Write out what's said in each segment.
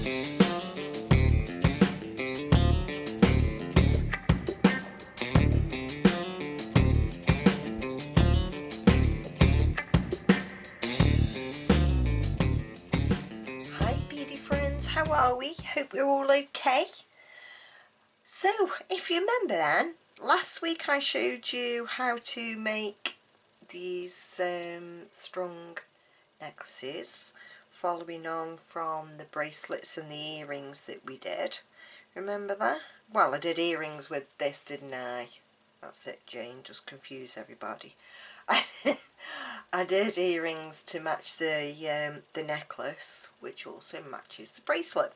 Hi beady friends, how are we? Hope we're all okay. So if you remember then, last week I showed you how to make these strong necklaces, following on from the bracelets and the earrings that we did. Remember that? Well, I did earrings with this, didn't I? That's it, Jane, just confuse everybody. I did earrings to match the necklace, which also matches the bracelet.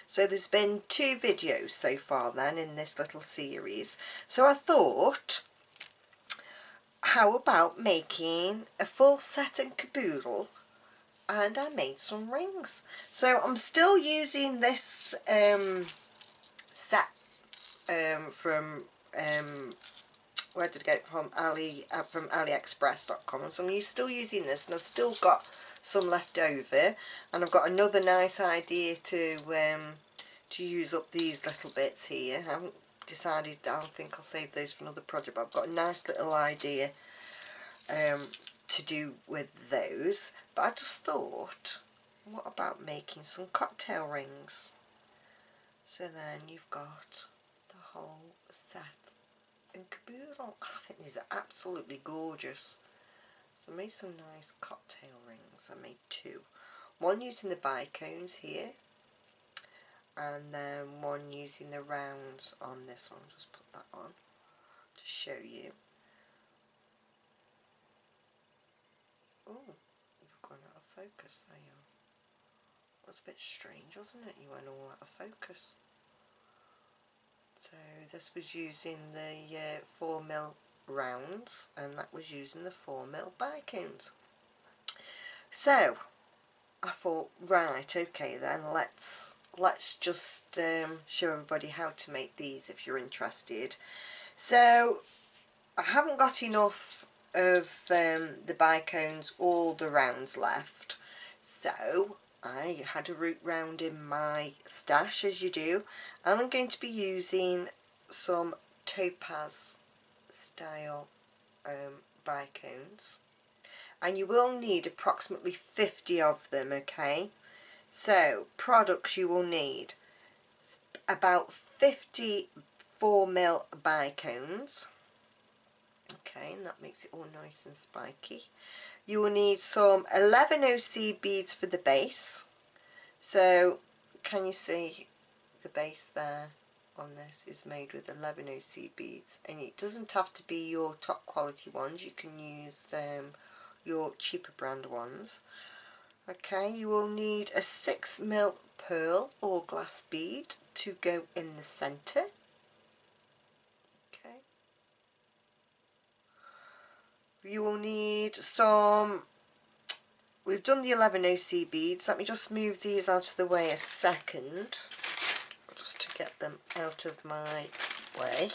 So there's been 2 videos so far then in this little series. So I thought, how about making a full set and caboodle, and I made some rings. So I'm still using this set from where did I get it from? From AliExpress.com. So I'm still using this, and I've still got some left over, and I've got another nice idea to use up these little bits here. I haven't decided. I think I'll save those for another project, but I've got a nice little idea to do with those. But I just thought, what about making some cocktail rings? So then you've got the whole set and caboodle. I think these are absolutely gorgeous. So I made some nice cocktail rings. I made 2. One using the bicones here, and then one using the rounds on this one. Just put that on to show you. Oh, you've gone out of focus there. It was a bit strange, wasn't it? You went all out of focus. So this was using the 4mm rounds, and that was using the 4mm bicones. So I thought, right, okay then, let's just show everybody how to make these if you're interested. So I haven't got enough of the bicones or the rounds left, so I had a root round in my stash, as you do, and I'm going to be using some topaz style bicones, and you will need approximately 50 of them. Okay, so products you will need: about 50 4mm bicones. Okay, and that makes it all nice and spiky. You will need some 11OC beads for the base. So can you see the base there on this is made with 11OC beads, and it doesn't have to be your top quality ones. You can use your cheaper brand ones. Okay, you will need a 6mm pearl or glass bead to go in the centre. Okay. You will need some, we've done the 11OC beads. Let me just move these out of the way a second, just to get them out of my way.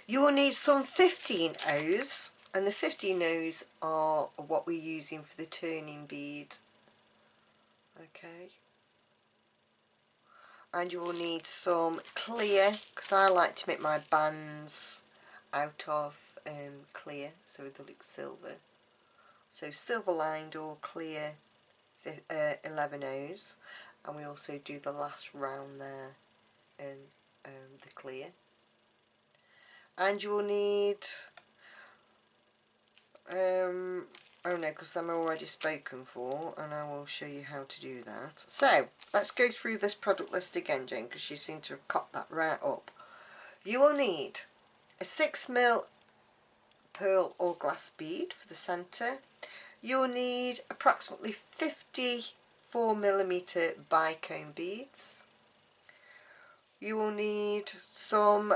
You will need some 15Os, and the 15Os are what we're using for the turning bead. Okay. And you will need some clear, because I like to make my bands out of clear, so they look silver. So silver lined or clear 11Os, and we also do the last round there in the clear. And you will need oh no, because I'm already spoken for, and I will show you how to do that. So let's go through this product list again, Jane, because you seem to have cut that right up. You will need a 6mm pearl or glass bead for the centre. You'll need approximately 50 4mm bicone beads. You will need some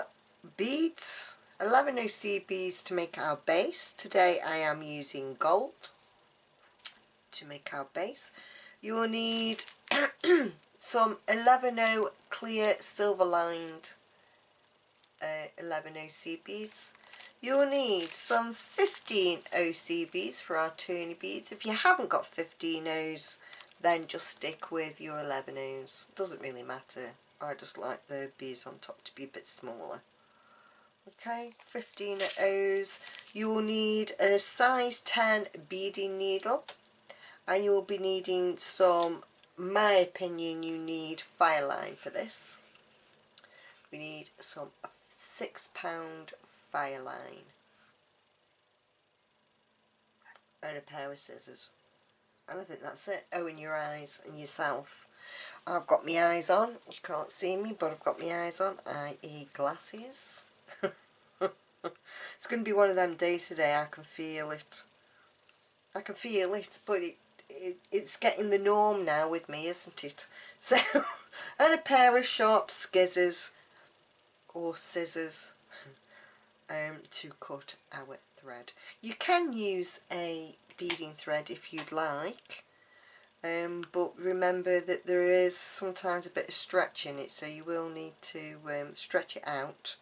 beads, 11OC beads to make our base. Today I am using gold to make our base. You will need some 11O clear silver lined 11OC beads. You will need some 15OC beads for our turny beads. If you haven't got 15Os, then just stick with your 11 O's. Doesn't really matter. I just like the beads on top to be a bit smaller. Okay, 15 O's. You will need a size 10 beading needle, and you will be needing some, my opinion, you need fireline for this. We need some £6 fireline and a pair of scissors. And I think that's it. Oh, and your eyes and yourself. I've got my eyes on. You can't see me, but I've got my eyes on, i.e. glasses. It's going to be one of them days today. I can feel it. I can feel it, but it's getting the norm now with me, isn't it? So, and a pair of sharp scissors or scissors to cut our thread. You can use a beading thread if you'd like. But remember that there is sometimes a bit of stretch in it, so you will need to stretch it out.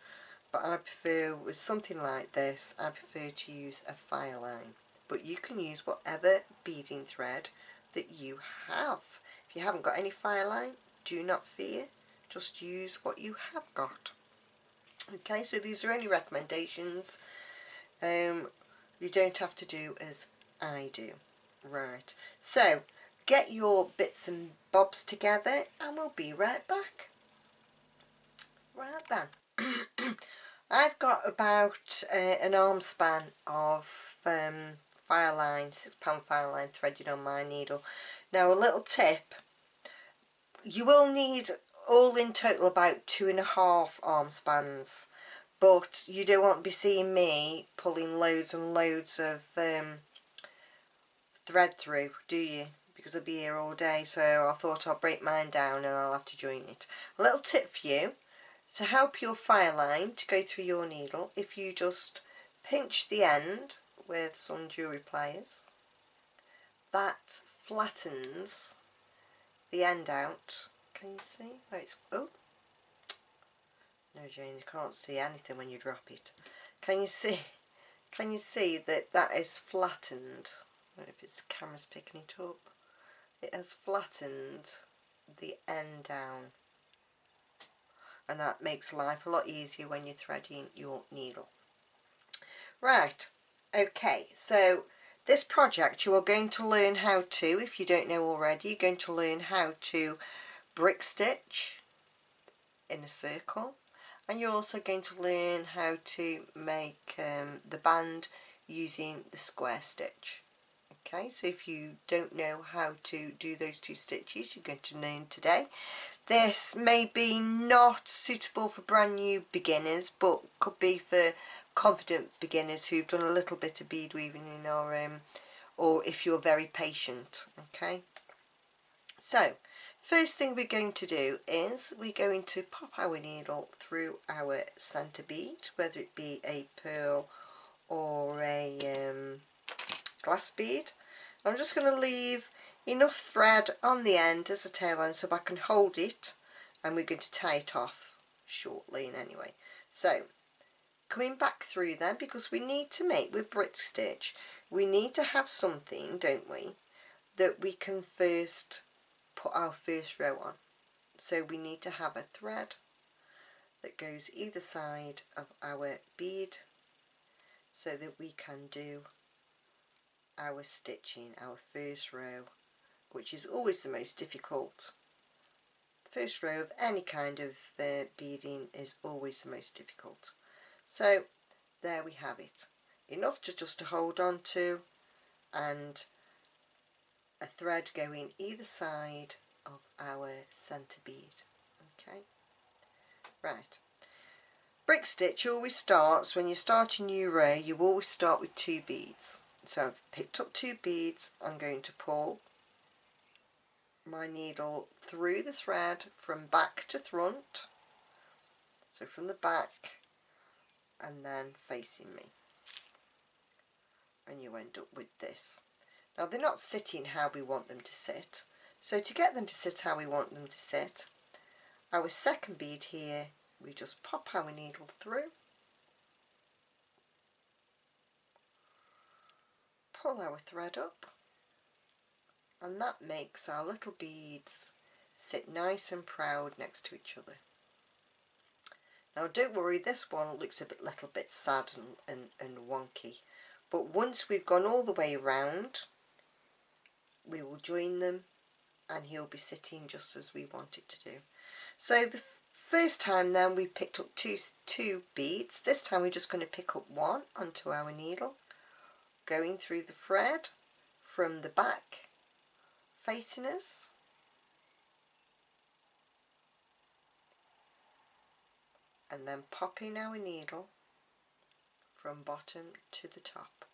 But I prefer, with something like this, I prefer to use a fireline. But you can use whatever beading thread that you have. If you haven't got any fireline, do not fear, just use what you have got. Okay, so these are only recommendations. You don't have to do as I do. Right, so get your bits and bobs together and we'll be right back. Right then. I've got about an arm span of fireline, £6 fireline threaded on my needle. Now a little tip, you will need all in total about 2.5 arm spans, but you don't want to be seeing me pulling loads and loads of thread through, do you? Because I'll be here all day, so I thought I'll break mine down and I'll have to join it. A little tip for you, to help your fireline to go through your needle, if you just pinch the end with some jewellery pliers, that flattens the end out. Can you see? Oh, no Jane, you can't see anything when you drop it. Can you see? Can you see that that is flattened? I don't know if it's the camera's picking it up. It has flattened the end down, and that makes life a lot easier when you're threading your needle. Right, okay, so this project you are going to learn how to, if you don't know already, you're going to learn how to brick stitch in a circle, and you're also going to learn how to make the band using the square stitch. Okay, so if you don't know how to do those two stitches, you're going to learn today. This may be not suitable for brand new beginners, but could be for confident beginners who've done a little bit of bead weaving in or if you're very patient. Okay, so first thing we're going to do is we're going to pop our needle through our centre bead, whether it be a pearl or a glass bead. I'm just going to leave enough thread on the end as a tail end so I can hold it, and we're going to tie it off shortly in anyway. So coming back through then, because we need to make with brick stitch, we need to have something, don't we, that we can first put our first row on. So we need to have a thread that goes either side of our bead so that we can do our stitching, our first row, which is always the most difficult. The first row of any kind of beading is always the most difficult. So there we have it, enough to just to hold on to, and a thread going either side of our centre bead. Okay, right. Brick stitch always starts, when you start a new row, you always start with 2 beads. So I've picked up 2 beads, I'm going to pull my needle through the thread from back to front, so from the back and then facing me, and you end up with this. Now they're not sitting how we want them to sit, so to get them to sit how we want them to sit, our second bead here, we just pop our needle through, pull our thread up, and that makes our little beads sit nice and proud next to each other. Now don't worry, this one looks a little bit sad and wonky, but once we've gone all the way round, we will join them and he'll be sitting just as we want it to do. So the first time then we picked up two beads. This time we're just going to pick up one onto our needle, going through the thread from the back facing us, and then popping our needle from bottom to the top.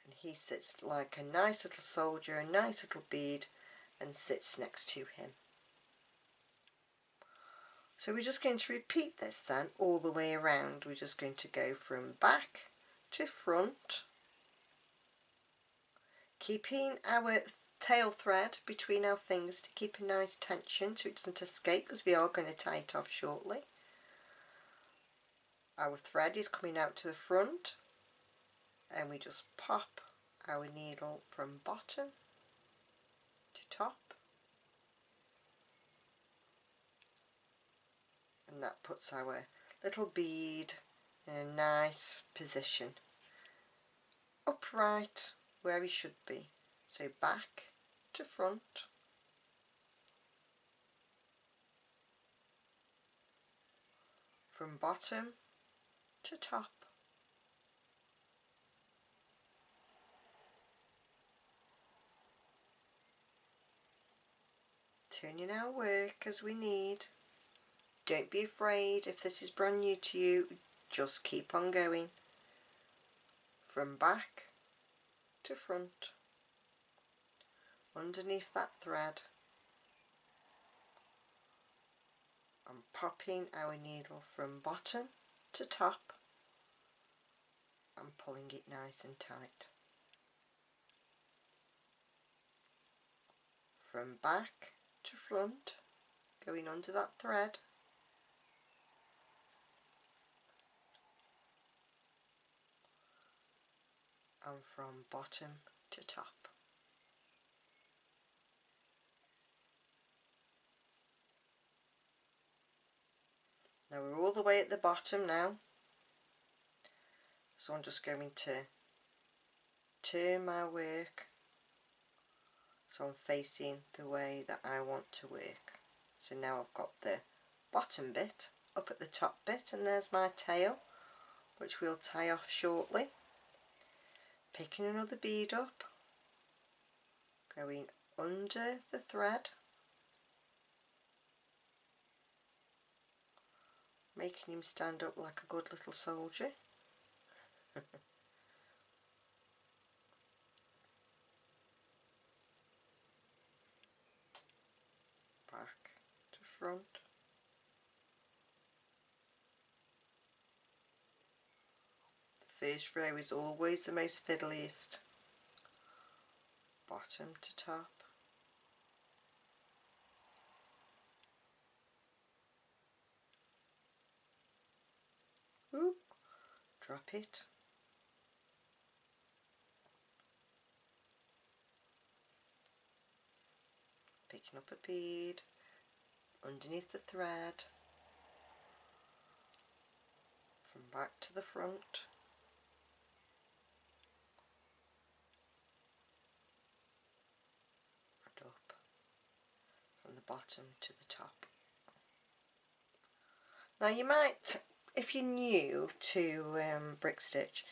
And he sits like a nice little soldier, a nice little bead, and sits next to him. So we're just going to repeat this then all the way around. We're just going to go from back to front, keeping our tail thread between our fingers to keep a nice tension so it doesn't escape, because we are going to tie it off shortly. Our thread is coming out to the front, and we just pop our needle from bottom to top, and that puts our little bead in a nice position, upright where he should be. So back to front, from bottom to top. Turning our work as we need. Don't be afraid if this is brand new to you, just keep on going. From back to front, underneath that thread, and popping our needle from bottom to top and pulling it nice and tight. From back to front, going under that thread, and from bottom to top. Now we're all the way at the bottom now, so I'm just going to turn my work so I'm facing the way that I want to work. So now I've got the bottom bit up at the top bit, and there's my tail, which we'll tie off shortly. Picking another bead up, going under the thread, making him stand up like a good little soldier. Back to front. The first row is always the most fiddliest. Bottom to top. Oop, drop it. Picking up a bead underneath the thread, from back to the front, and up, from the bottom to the top. Now you might, if you're new to brick stitch,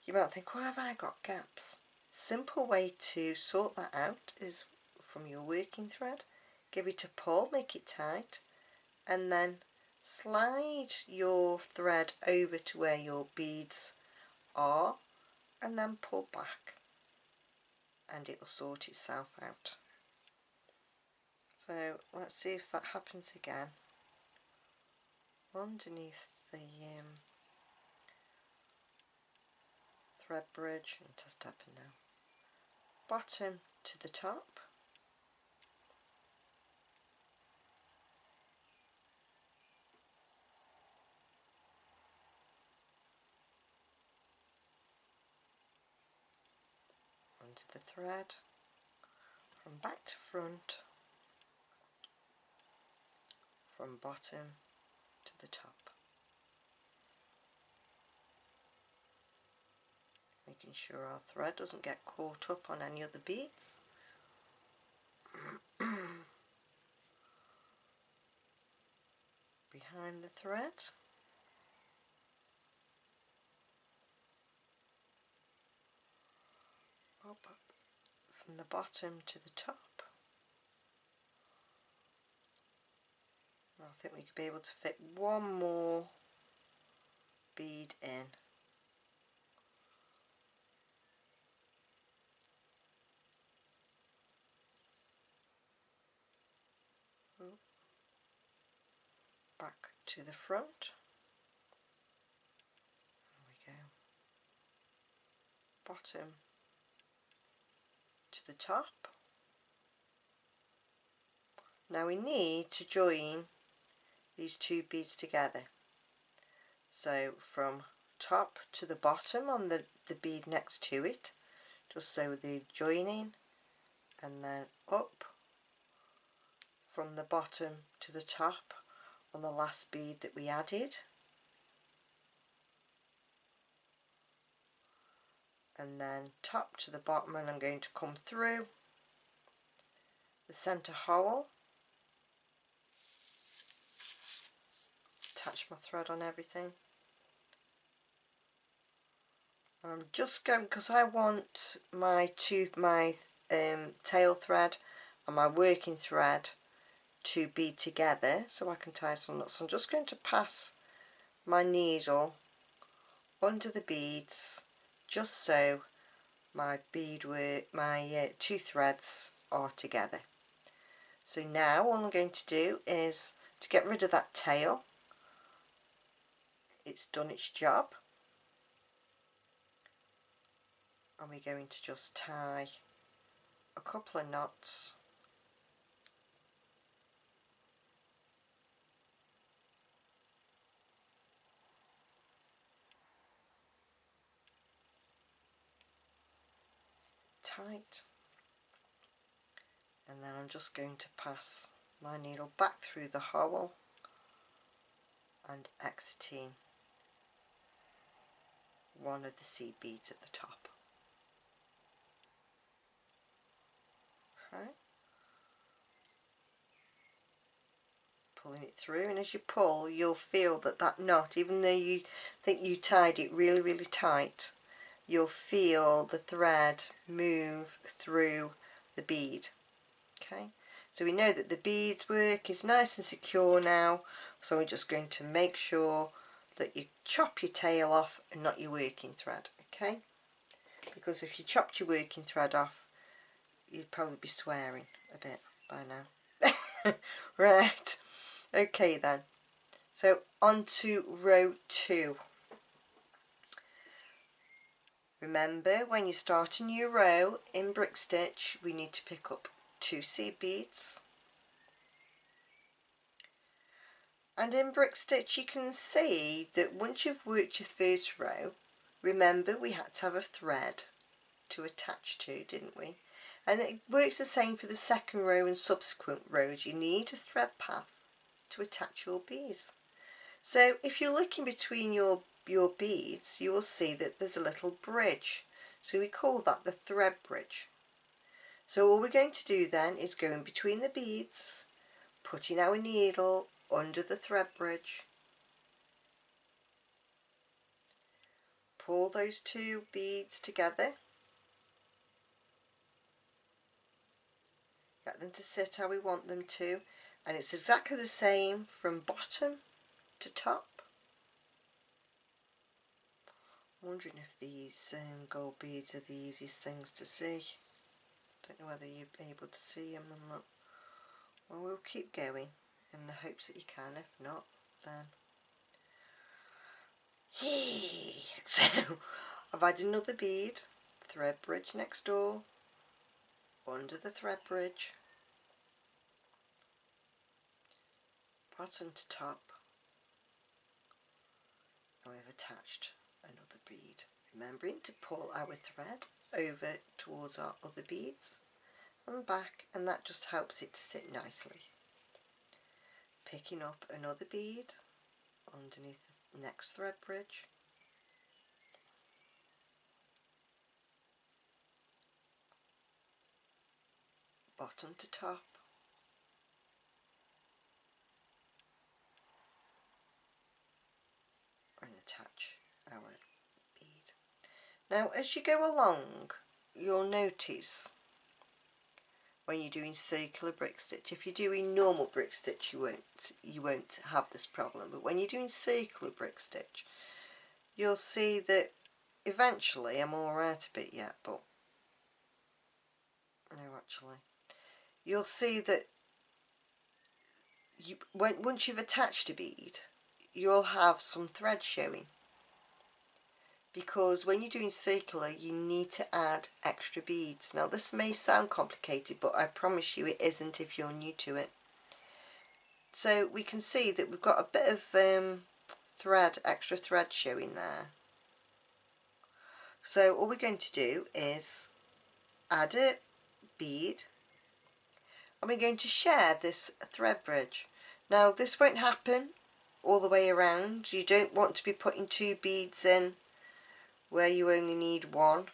you might think, why have I got gaps? Simple way to sort that out is from your working thread, give it a pull, make it tight, and then slide your thread over to where your beads are, and then pull back, and it will sort itself out. So let's see if that happens again. Underneath the thread bridge, and just happen now. Bottom to the top, thread from back to front, from bottom to the top, making sure our thread doesn't get caught up on any other beads. Behind the thread, up from the bottom to the top. I think we could be able to fit one more bead in. Back to the front. There we go. Bottom to the top. Now we need to join these two beads together. So from top to the bottom on the bead next to it, just so they're joining, and then up from the bottom to the top on the last bead that we added, and then top to the bottom, and I'm going to come through the center hole, attach my thread on everything, and I'm just going, because I want my tail thread and my working thread to be together so I can tie some knots. So I'm just going to pass my needle under the beads just so my two threads are together. So now all I'm going to do is to get rid of that tail. It's done its job, and we're going to just tie a couple of knots tight, and then I'm just going to pass my needle back through the hole and exiting one of the seed beads at the top. Okay, pulling it through, and as you pull you'll feel that knot, even though you think you tied it really tight, you'll feel the thread move through the bead. Okay, so we know that the beads work is nice and secure now, so we're just going to make sure that you chop your tail off and not your working thread. Okay, because if you chopped your working thread off you'd probably be swearing a bit by now. Right, okay then, so on to row 2. Remember, when you start a new row in brick stitch we need to pick up 2 seed beads, and in brick stitch you can see that once you've worked your first row, remember we had to have a thread to attach to, didn't we? And it works the same for the second row and subsequent rows. You need a thread path to attach your beads. So if you're looking between your beads, you will see that there's a little bridge, so we call that the thread bridge. So all we're going to do then is go in between the beads, putting our needle under the thread bridge, pull those 2 beads together, get them to sit how we want them to, and it's exactly the same from bottom to top. I'm wondering if these gold beads are the easiest things to see. Don't know whether you'll be able to see them or not. Well, we'll keep going in the hopes that you can. If not, then so I've added another bead, thread bridge next door, under the thread bridge, bottom to top, and we've attached another bead, remembering to pull our thread over towards our other beads and back, and that just helps it to sit nicely. Picking up another bead underneath the next thread bridge, bottom to top, and attach our bead. Now as you go along, you'll notice when you're doing circular brick stitch, if you're doing normal brick stitch you won't have this problem, but when you're doing circular brick stitch you'll see that eventually, I'm alright a bit yet, but no, actually you'll see that once you've attached a bead you'll have some thread showing, because when you're doing circular you need to add extra beads. Now this may sound complicated, but I promise you it isn't if you're new to it. So we can see that we've got a bit of extra thread showing there. So all we're going to do is add a bead, and we're going to share this thread bridge. Now this won't happen all the way around. You don't want to be putting 2 beads in where you only need 1.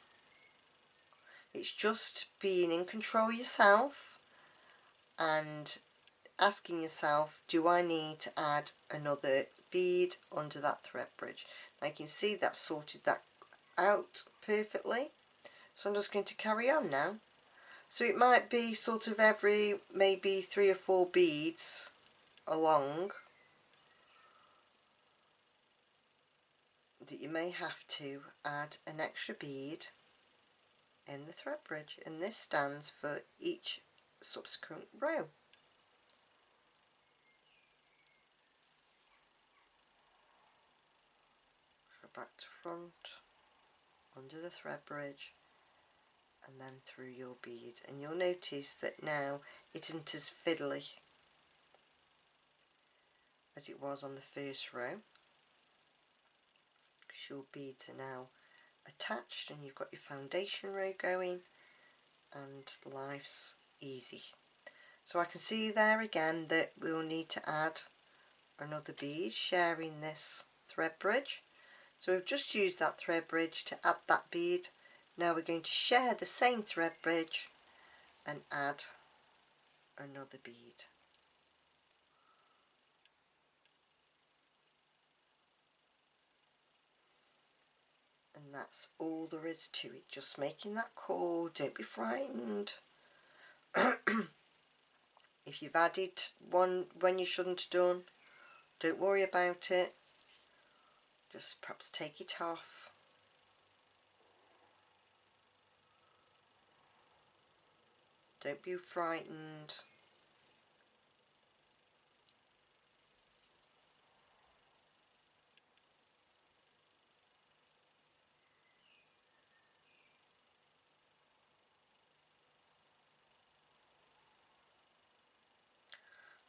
It's just being in control yourself and asking yourself, do I need to add another bead under that thread bridge? Now you can see that sorted that out perfectly. So I'm just going to carry on now. So it might be sort of every maybe 3 or 4 beads along that you may have to add an extra bead in the thread bridge, and this stands for each subsequent row. So back to front, under the thread bridge, and then through your bead, and you'll notice that now it isn't as fiddly as it was on the first row, because your beads are now attached and you've got your foundation row going and life's easy. So I can see there again that we'll need to add another bead sharing this thread bridge. So we've just used that thread bridge to add that bead. Now we're going to share the same thread bridge and add another bead. And that's all there is to it, just making that call. Don't be frightened. If you've added one when you shouldn't have done, don't worry about it, just perhaps take it off. Don't be frightened.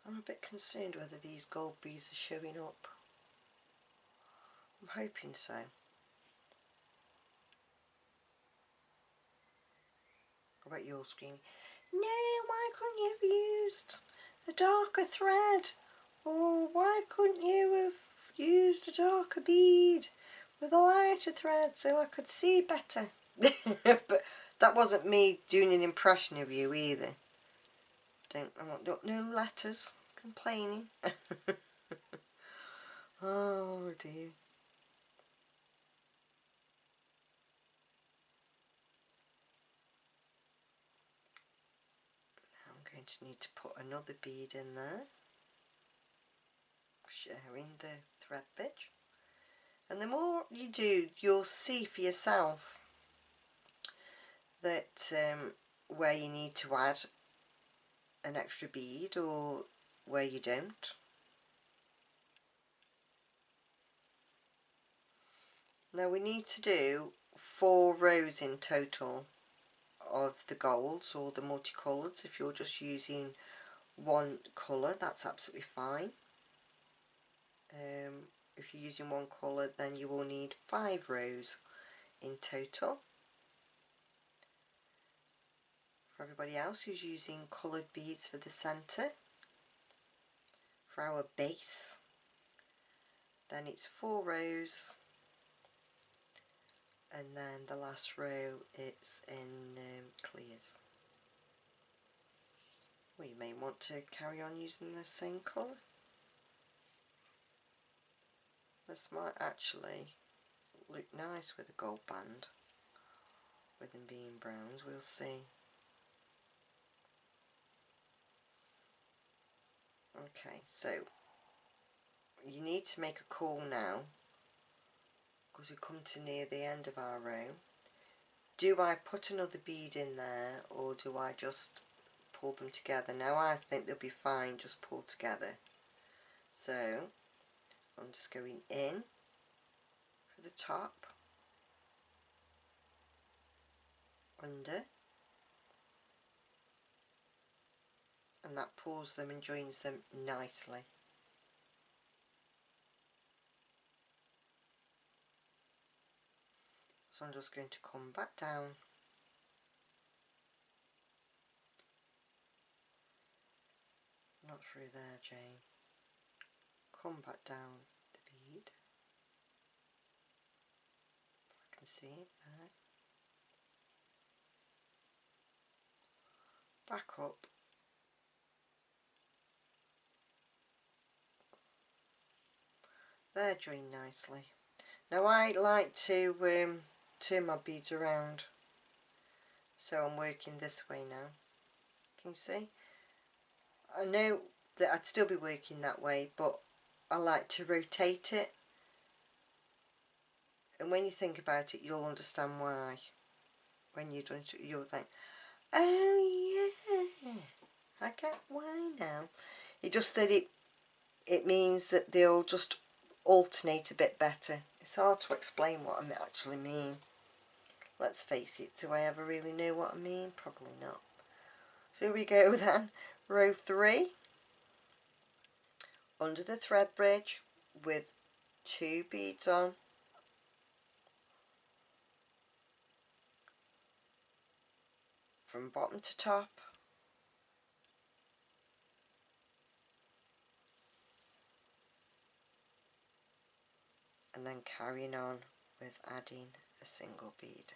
I'm a bit concerned whether these gold beads are showing up. I'm hoping so. I bet you're screaming, no, why couldn't you have used a darker thread? Or why couldn't you have used a darker bead with a lighter thread so I could see better? But that wasn't me doing an impression of you either. I want no letters complaining. Oh dear. Now I'm going to need to put another bead in there, sharing the thread bridge. And the more you do, you'll see for yourself that where you need to add an extra bead or where you don't. Now we need to do 4 rows in total of the golds or the multicolours. If you're just using one colour, that's absolutely fine. If you're using one colour, then you will need 5 rows in total. for everybody else who's using coloured beads for the centre, for our base, then it's 4 rows, and then the last row it's in clears. Well, you may want to carry on using the same colour. This might actually look nice with a gold band, with them being browns, we'll see. Okay, so you need to make a call now, because we've come to near the end of our row. Do I put another bead in there, or do I just pull them together? Now I think they'll be fine just pulled together. So I'm just going in for the top, under, and that pulls them and joins them nicely. So I'm just going to come back down, not through there, Jane, come back down the bead, I can see it there, back up, they're joined nicely. Now I like to turn my beads around, so I'm working this way now. Can you see? I know that I'd still be working that way, but I like to rotate it, and when you think about it you'll understand why. When you're doing it you'll think, oh yeah, I get why now. It just that it means that they'll just alternate a bit better. It's hard to explain what I actually mean. Let's face it, do I ever really know what I mean? Probably not. So here we go then, row 3, under the thread bridge with 2 beads on, from bottom to top, and then carrying on with adding a single bead.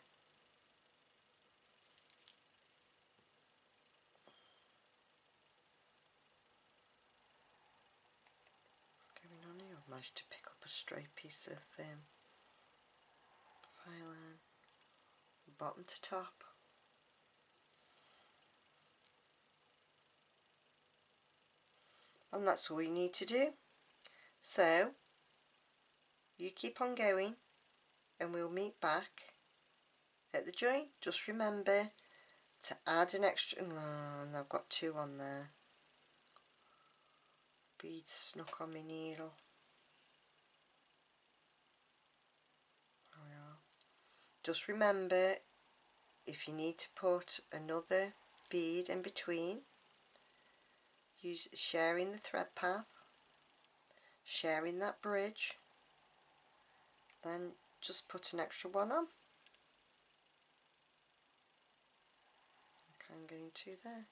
Going on here, I've managed to pick up a stray piece of fireline, bottom to top. And that's all you need to do. So you keep on going and we'll meet back at the join. Just remember to add an extra, and I've got 2 on there. Beads snuck on my needle. There we are. Just remember, if you need to put another bead in between, use sharing the thread path, sharing that bridge, then just put an extra one on. Okay, I'm going to there.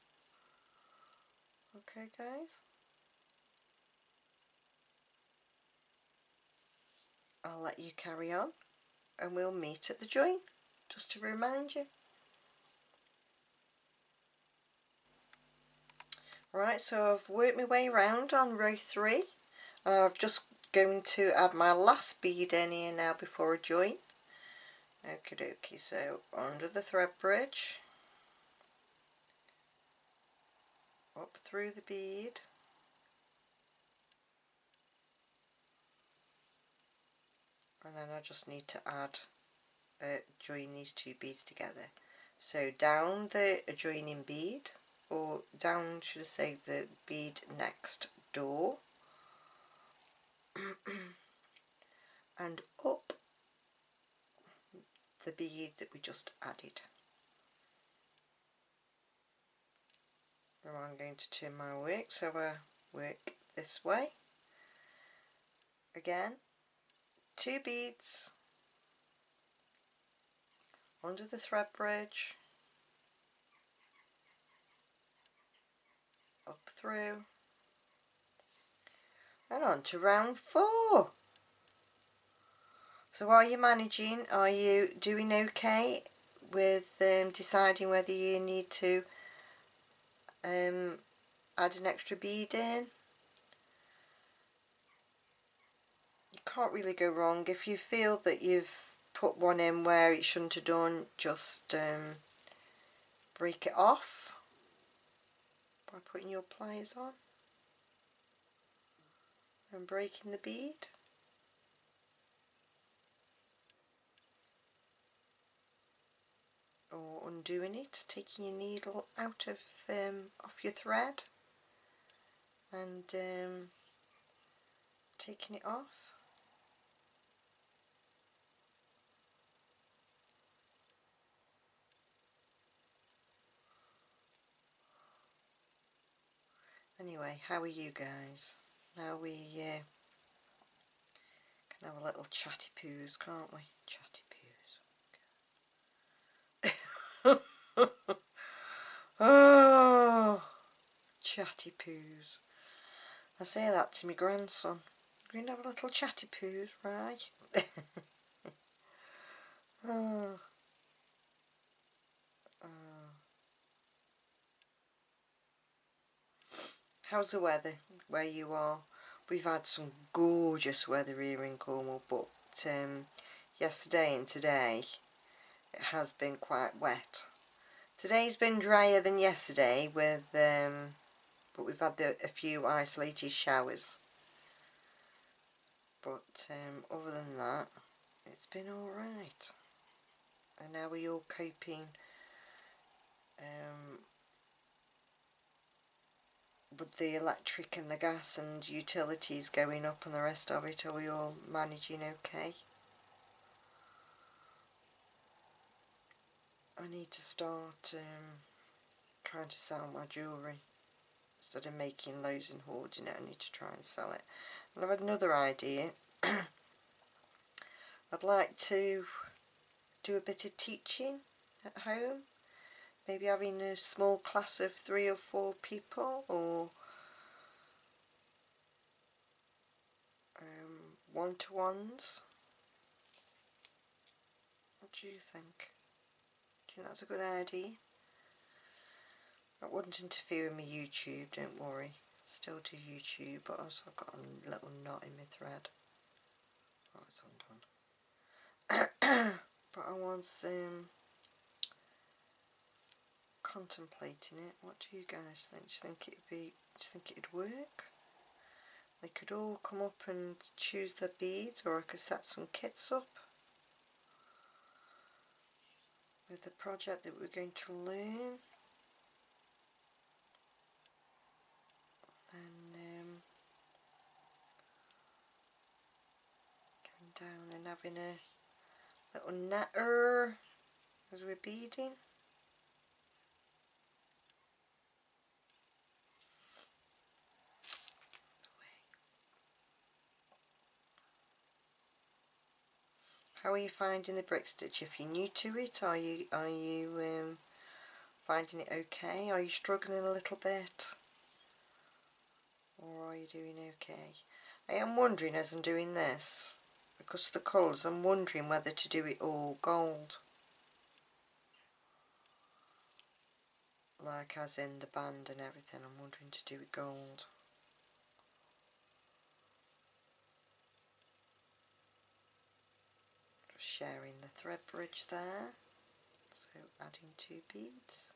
Okay guys, I'll let you carry on and we'll meet at the join, just to remind you. Right, so I've worked my way around on row 3. I'm just going to add my last bead in here now before I join. Okie dokie, so under the thread bridge, up through the bead, and then I just need to add, join these 2 beads together. So down the adjoining bead, or down, should I say, the bead next door, and up the bead that we just added. Now I'm going to turn my work, so I work this way. Again, 2 beads under the thread bridge, through. And on to round 4. So are you managing? Are you doing okay with deciding whether you need to add an extra bead in? You can't really go wrong. If you feel that you've put one in where it shouldn't have done, just break it off by putting your pliers on and breaking the bead. Or undoing it, taking your needle out of off your thread and taking it off. Anyway, how are you guys? Now we can have a little chatty poos, can't we? Chatty poos. Oh, chatty poos. I say that to my grandson. We're going to have a little chatty poos, right? Oh, oh. How's the weather where you are? We've had some gorgeous weather here in Cornwall, but yesterday and today it has been quite wet. Today's been drier than yesterday, with but we've had a few isolated showers. But other than that, it's been alright. And how are you all coping with the electric and the gas and utilities going up and the rest of it? Are we all managing okay? I need to start trying to sell my jewellery. Instead of making loads and hoarding it, I need to try and sell it. And I've had another idea. I'd like to do a bit of teaching at home. Maybe having a small class of 3 or 4 people, or one-to-ones. What do you think? Do you think that's a good idea? That wouldn't interfere with my YouTube, don't worry. Still do YouTube, but also I've got a little knot in my thread. Oh, it's undone. But I was contemplating it. What do you guys think? Do you think it'd work? They could all come up and choose their beads, or I could set some kits up with the project that we're going to learn. Then going down and having a little natter as we're beading. How are you finding the brick stitch? If you're new to it, are you finding it okay? Are you struggling a little bit, or are you doing okay? I am wondering, as I'm doing this, because of the colours, I'm wondering whether to do it all gold, like as in the band and everything. I'm wondering to do it gold. Just sharing the thread bridge there, so adding 2 beads.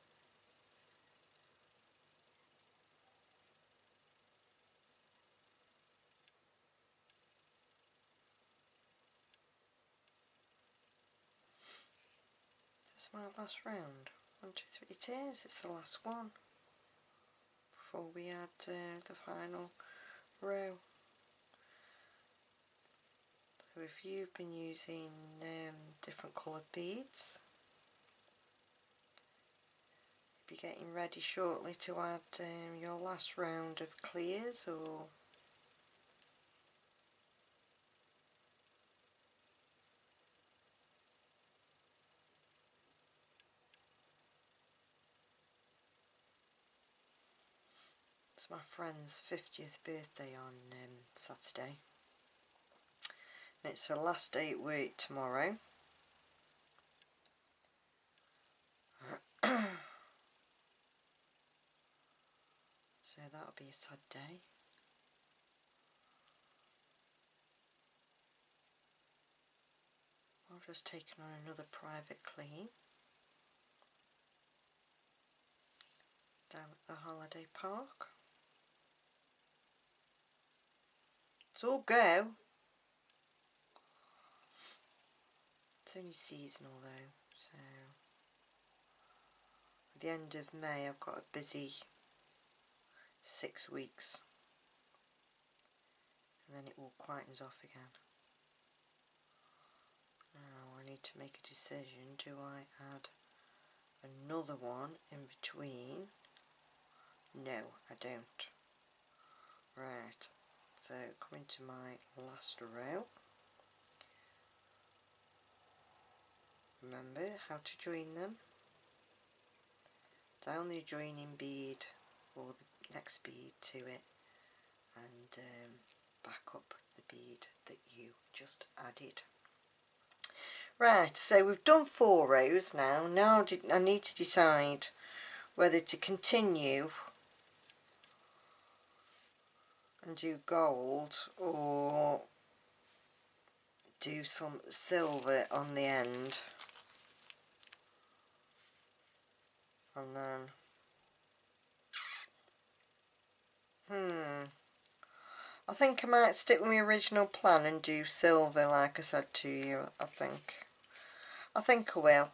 This is my last round. 1, 2, 3. It is. It's the last one before we add the final row. So if you've been using different coloured beads, you'll be getting ready shortly to add your last round of clears, or it's It's my friend's 50th birthday on Saturday. And it's her last day at work tomorrow. So that'll be a sad day. I've just taken on another private clean down at the holiday park. It's all go. It's only seasonal though, so at the end of May I've got a busy 6 weeks and then it all quietens off again. Now I need to make a decision. Do I add another one in between? No, I don't. Right, so coming to my last row. Remember how to join them. Down the joining bead or the next bead to it, and back up the bead that you just added. Right, so we've done 4 rows now. Now I need to decide whether to continue and do gold or do some silver on the end. And then I think I might stick with my original plan and do silver like I said to you. I think I will.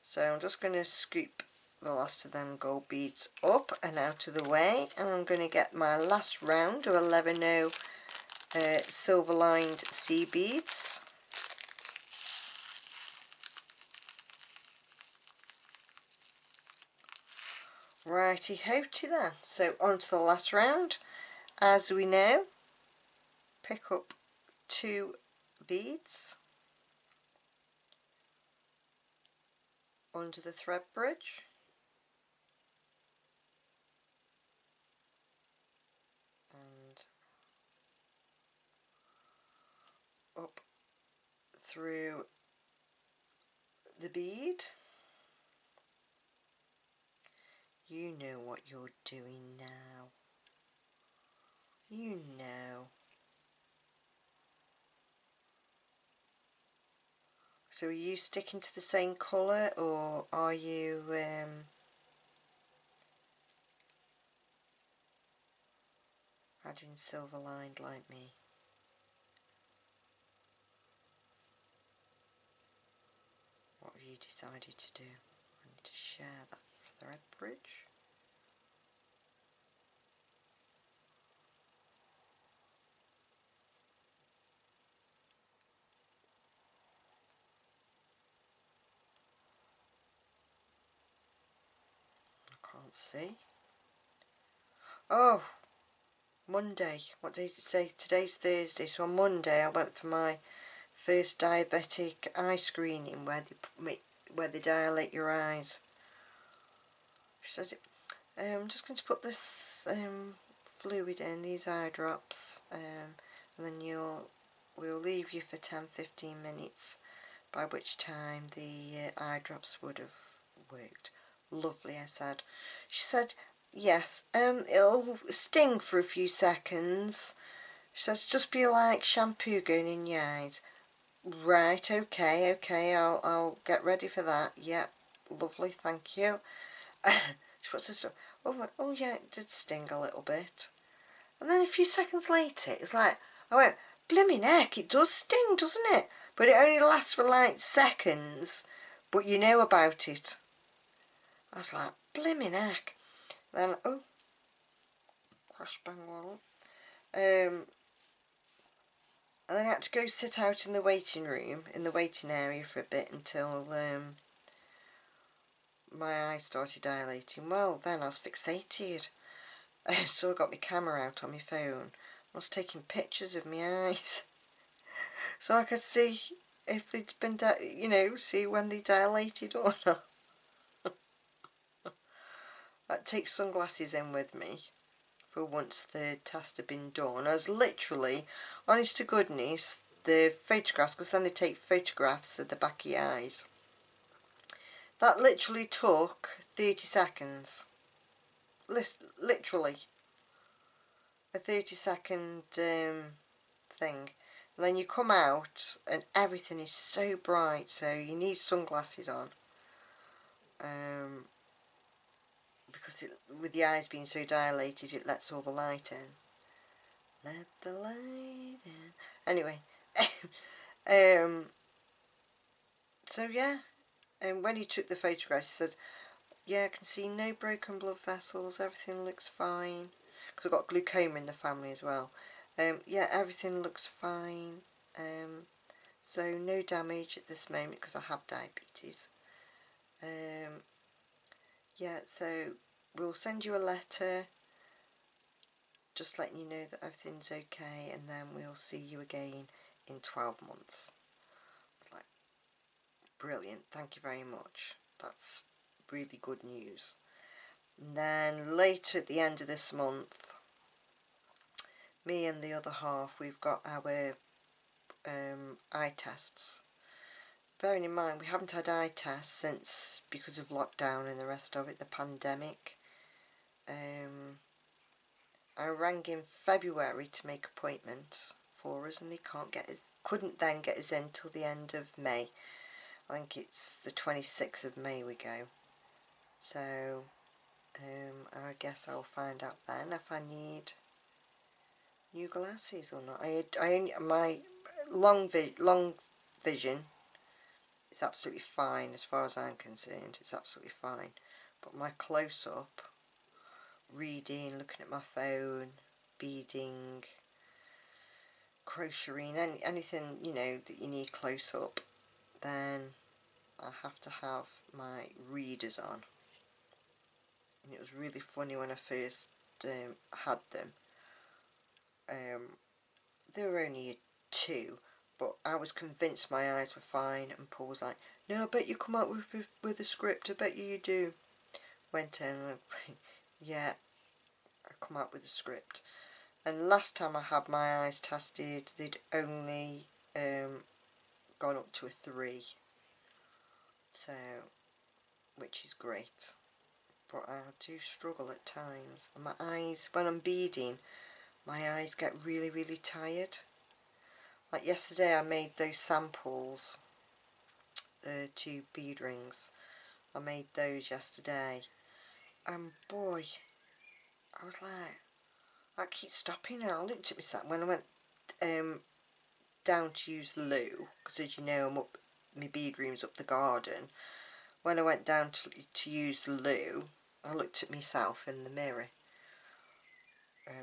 So I'm just going to scoop the last of them gold beads up and out of the way, and I'm going to get my last round of 11 silver lined sea beads. Righty ho to then. So on to the last round. As we know, pick up 2 beads under the thread bridge, and up through the bead. You know what you're doing now. You know. So are you sticking to the same colour, or are you adding silver lined like me? What have you decided to do? I need to share that thread bridge. I can't see. Oh, Monday. What day does it say? Today's Thursday, so on Monday I went for my first diabetic eye screening where they dilate your eyes. She says it. I'm just going to put this fluid in, these eye drops, and then we'll leave you for 10-15 minutes, by which time the eye drops would have worked. Lovely, I said. She said, yes, it'll sting for a few seconds. She says, just be like shampoo going in your eyes. Right, okay, I'll get ready for that. Yep, lovely, thank you. She puts this up. Oh yeah, it did sting a little bit. And then a few seconds later, it was like, I went, blimmin' heck, it does sting, doesn't it? But it only lasts for like seconds, but you know about it. I was like, blimmin' heck. Then, oh, crash bang wall. And then I had to go sit out in the waiting room, in the waiting area for a bit until my eyes started dilating. Well, then I was fixated. So I got my camera out on my phone. I was taking pictures of my eyes so I could see if they'd been, see when they dilated or not. I take sunglasses in with me for once the test had been done. I was literally, honest to goodness, the photographs, because then they take photographs of the back of your eyes. That literally took 30 seconds. Literally. A 30-second thing. And then you come out and everything is so bright, so you need sunglasses on. Because with the eyes being so dilated, it lets all the light in. Let the light in. Anyway, so yeah, and when he took the photographs, he says, yeah, I can see no broken blood vessels, everything looks fine. Because I've got glaucoma in the family as well. Yeah, everything looks fine. So no damage at this moment because I have diabetes. Yeah, so we'll send you a letter just letting you know that everything's okay, and then we'll see you again in 12 months. It's like, brilliant, thank you very much. That's really good news. And then later at the end of this month, me and the other half, we've got our eye tests. Bearing in mind we haven't had eye tests since, because of lockdown and the rest of it, the pandemic. I rang in February to make an appointment for us, and they couldn't then get us in till the end of May. I think it's the 26th of May we go. So I guess I'll find out then if I need new glasses or not. My long vision is absolutely fine as far as I'm concerned. It's absolutely fine. But my close-up, reading, looking at my phone, beading, crocheting, anything, you know, that you need close up, then I have to have my readers on. And it was really funny when I first had them. They were only a 2, but I was convinced my eyes were fine, and Paul was like, no, I bet you come out with a script, I bet you do. Went in and yeah, I come out with a script. And last time I had my eyes tested, they'd only gone up to a 3, so, which is great. But I do struggle at times. And my eyes, when I'm beading, my eyes get really, really tired. Like yesterday I made those samples, the 2 bead rings. I made those yesterday. And boy, I was like, I keep stopping, and I looked at myself when I went down to use the loo, because as you know I'm up, my bead room's up the garden. When I went down to use the loo, I looked at myself in the mirror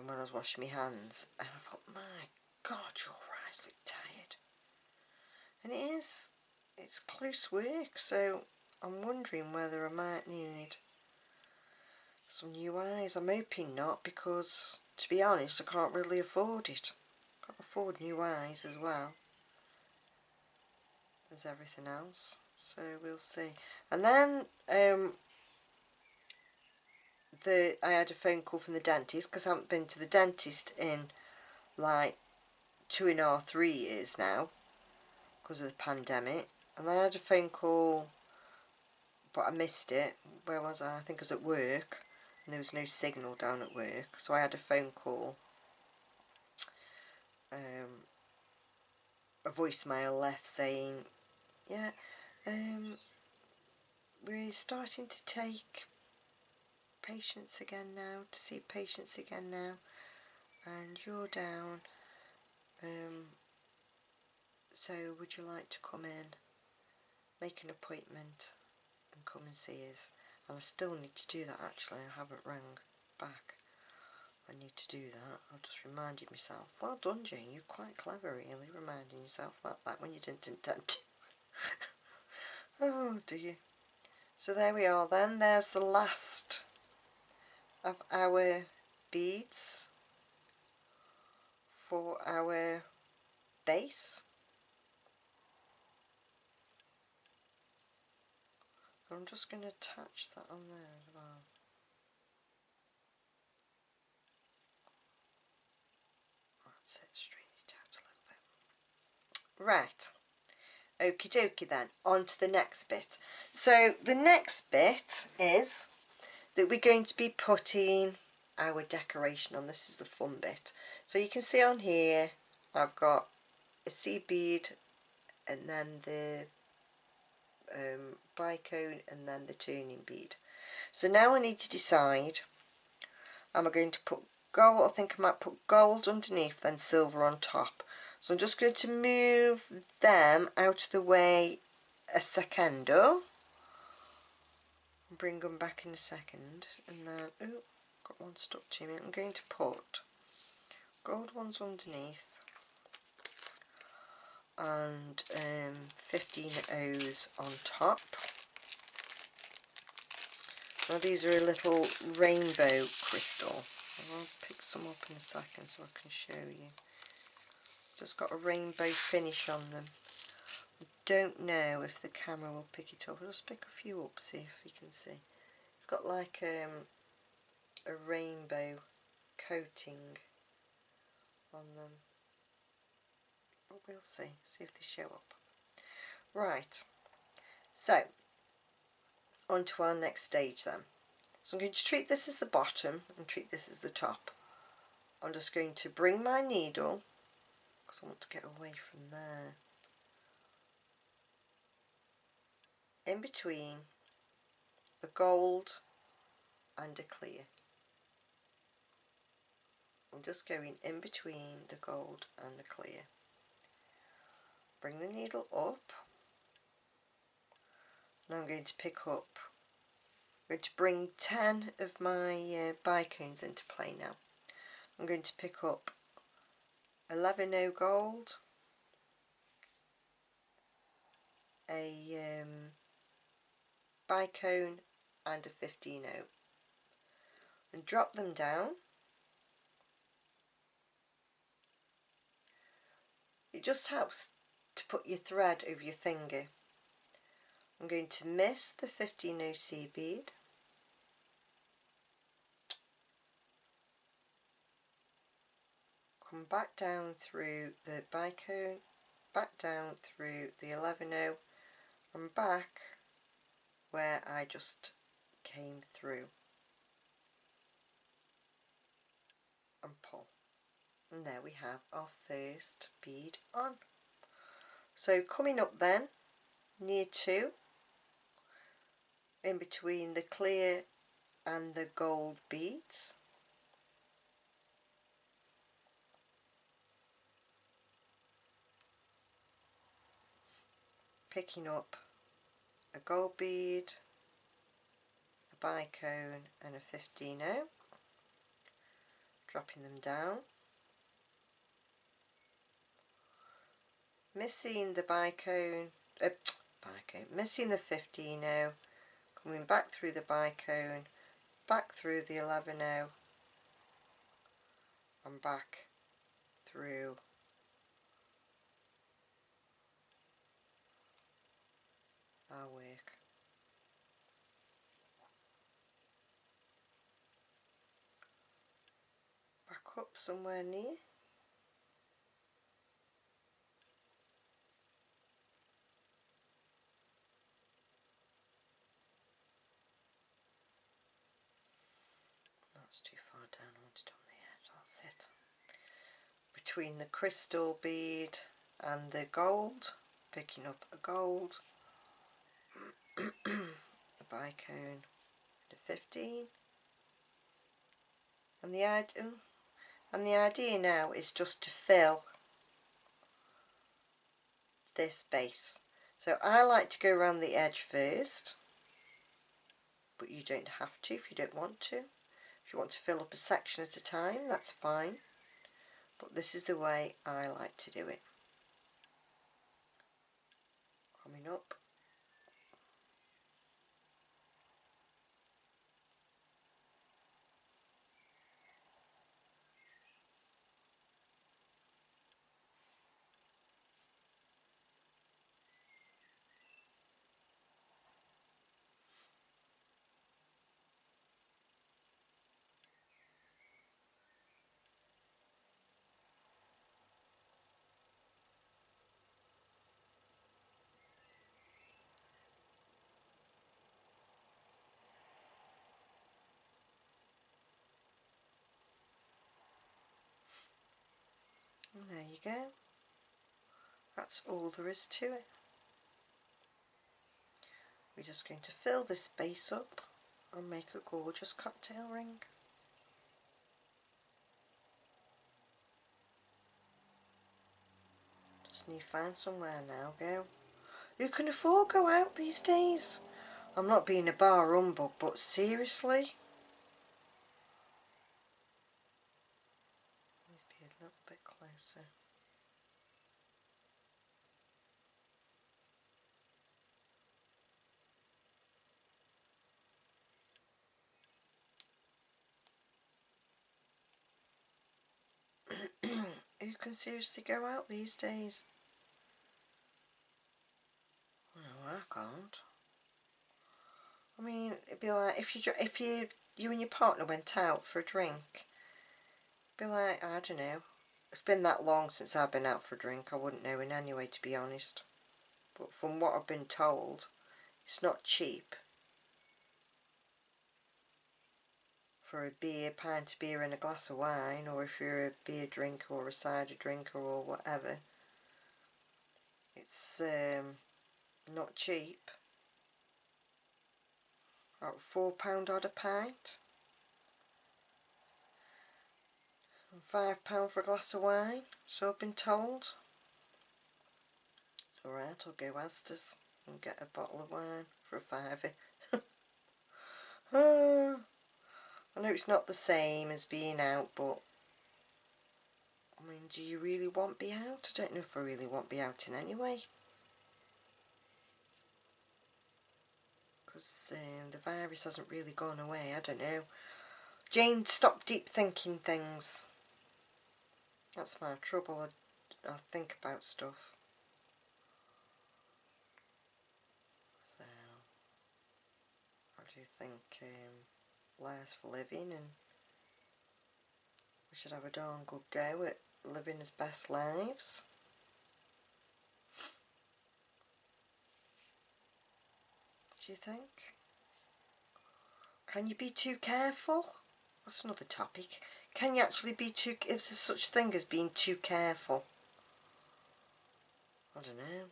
when I was washing my hands, and I thought, my God, your eyes look tired. And it's close work, so I'm wondering whether I might need some new eyes. I'm hoping not, because to be honest I can't really afford it. I can't afford new eyes as well as everything else, so we'll see. And then I had a phone call from the dentist, because I haven't been to the dentist in like 2.5, 3 years now because of the pandemic. And then I had a phone call, but I missed it. Where was I? I think I was at work, and there was no signal down at work, so I had a phone call, a voicemail left saying, yeah, we're starting to take patients again now, to see patients again now, and you're down, so would you like to come in, make an appointment and come and see us? And I still need to do that actually, I haven't rang back. I need to do that. I just reminded myself. Well done, Jane, you're quite clever really, reminding yourself like that when you didn't intend to. Oh dear. So there we are then, there's the last of our beads for our base. I'm just going to attach that on there as well. That's it, straighten it out a little bit. Right, okie dokie then, on to the next bit. So the next bit is that we're going to be putting our decoration on. This is the fun bit. So you can see on here I've got a seed bead and then the bicone and then the turning bead. So now I need to decide, am I going to put gold? I think I might put gold underneath then silver on top. So I'm just going to move them out of the way a secondo. Bring them back in a second, and then, oh, got one stuck to me. I'm going to put gold ones underneath and 15 O's on top. Now these are a little rainbow crystal. I'll pick some up in a second so I can show you. Just got a rainbow finish on them. I don't know if the camera will pick it up. I'll just pick a few up, see if you can see. It's got like a rainbow coating on them. But we'll see if they show up. Right, so on to our next stage then. So I'm going to treat this as the bottom and treat this as the top. I'm just going to bring my needle, because I want to get away from there, in between a gold and a clear. I'm just going in between the gold and the clear. Bring the needle up. Now I'm going to pick up, I'm going to bring 10 of my bicones into play now. I'm going to pick up 11O gold, a bicone and a 15O, and drop them down. It just helps to put your thread over your finger. I'm going to miss the 15O seed bead, come back down through the bicone, back down through the 11O, and back where I just came through, and pull. And there we have our first bead on. So coming up then, near 2, in between the clear and the gold beads, picking up a gold bead, a bicone and a 15O, dropping them down, missing the missing the 15O, coming back through the bicone, back through the 11O, and back through our work. Back up somewhere near. That's too far down, I want it on the edge, that's it. Between the crystal bead and the gold, picking up a gold, a bicone and a 15. And the idea now is just to fill this base. So I like to go around the edge first, but you don't have to if you don't want to. If you want to fill up a section at a time, that's fine. But this is the way I like to do it. Coming up. And there you go. That's all there is to it. We're just going to fill this space up and make a gorgeous cocktail ring. Just need to find somewhere now, go. Who can afford go out these days? I'm not being a bar humbug, but seriously? Needs to be a little bit closer. Who can seriously go out these days? No, I can't. I mean, it'd be like if you and your partner went out for a drink. It'd be like, I don't know. It's been that long since I've been out for a drink. I wouldn't know in any way, to be honest. But from what I've been told, it's not cheap for a beer, pint of beer and a glass of wine, or if you're a beer drinker or a cider drinker or whatever. It's not cheap. About £4 odd a pint. And £5 for a glass of wine, so I've been told. Alright, I'll go Asda's and get a bottle of wine for a fiver. I know it's not the same as being out, but I mean, do you really want to be out? I don't know if I really want to be out in any way. Because the virus hasn't really gone away, I don't know. Jane, stop deep thinking things. That's my trouble, I think about stuff. So, I do think life's for living, and we should have a darn good go at living as best lives. Do you think? Can you be too careful? That's another topic. Can you actually be too... Is there such thing as being too careful? I don't know.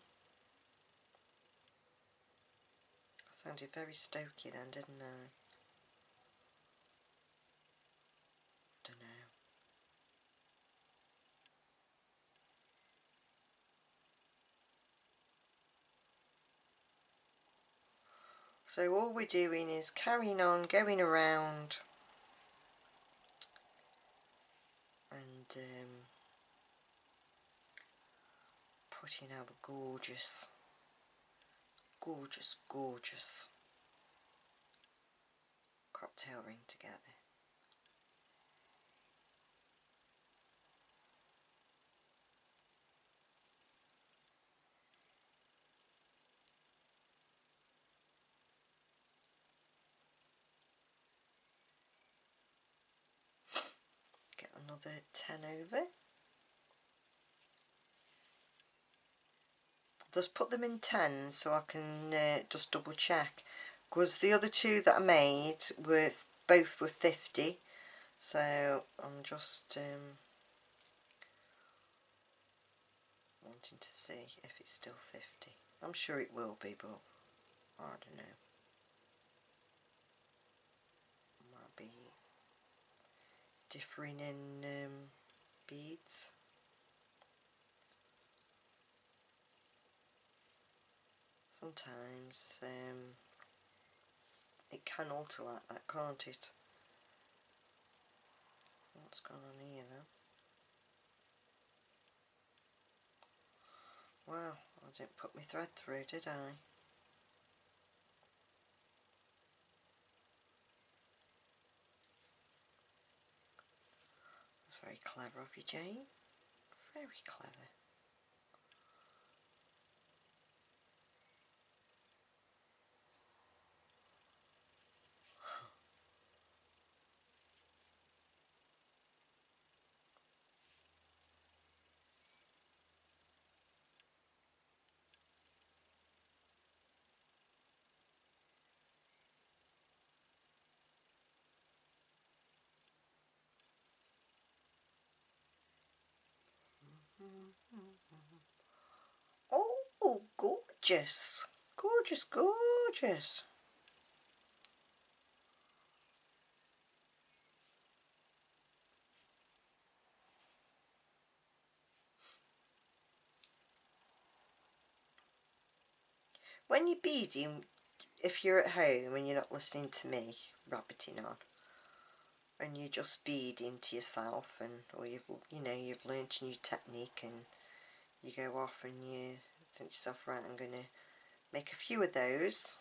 I sounded very stoicy then, didn't I? Don't know. So all we're doing is carrying on, going around and putting our gorgeous, gorgeous, gorgeous cocktail ring together. Get another 10 over. Just put them in 10s so I can just double check, because the other two that I made were both were 50, so I'm just wanting to see if it's still 50. I'm sure it will be, but I don't know. Might be differing in beads. Sometimes it can alter like that, can't it? What's going on here then? Wow, I didn't put my thread through, did I? That's very clever of you, Jane. Very clever. Oh, gorgeous. Gorgeous, gorgeous. When you're beading, if you're at home and you're not listening to me rabbiting on, and you're just beading to yourself, and or you've learnt a new technique, and you go off and you think to yourself, right, I'm going to make a few of those.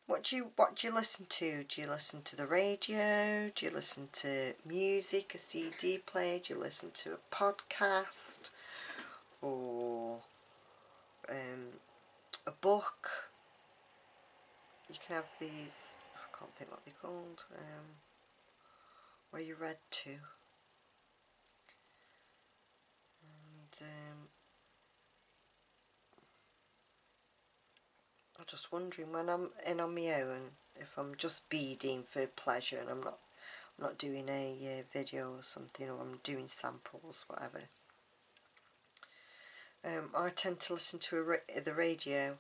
What do you listen to? Do you listen to the radio? Do you listen to music, a CD player? Do you listen to a podcast or a book? You can have these, I can't think what they're called, where you read to. And I'm just wondering, when I'm in on my own, if I'm just beading for pleasure and I'm not doing a video or something, or I'm doing samples, whatever, I tend to listen to the radio,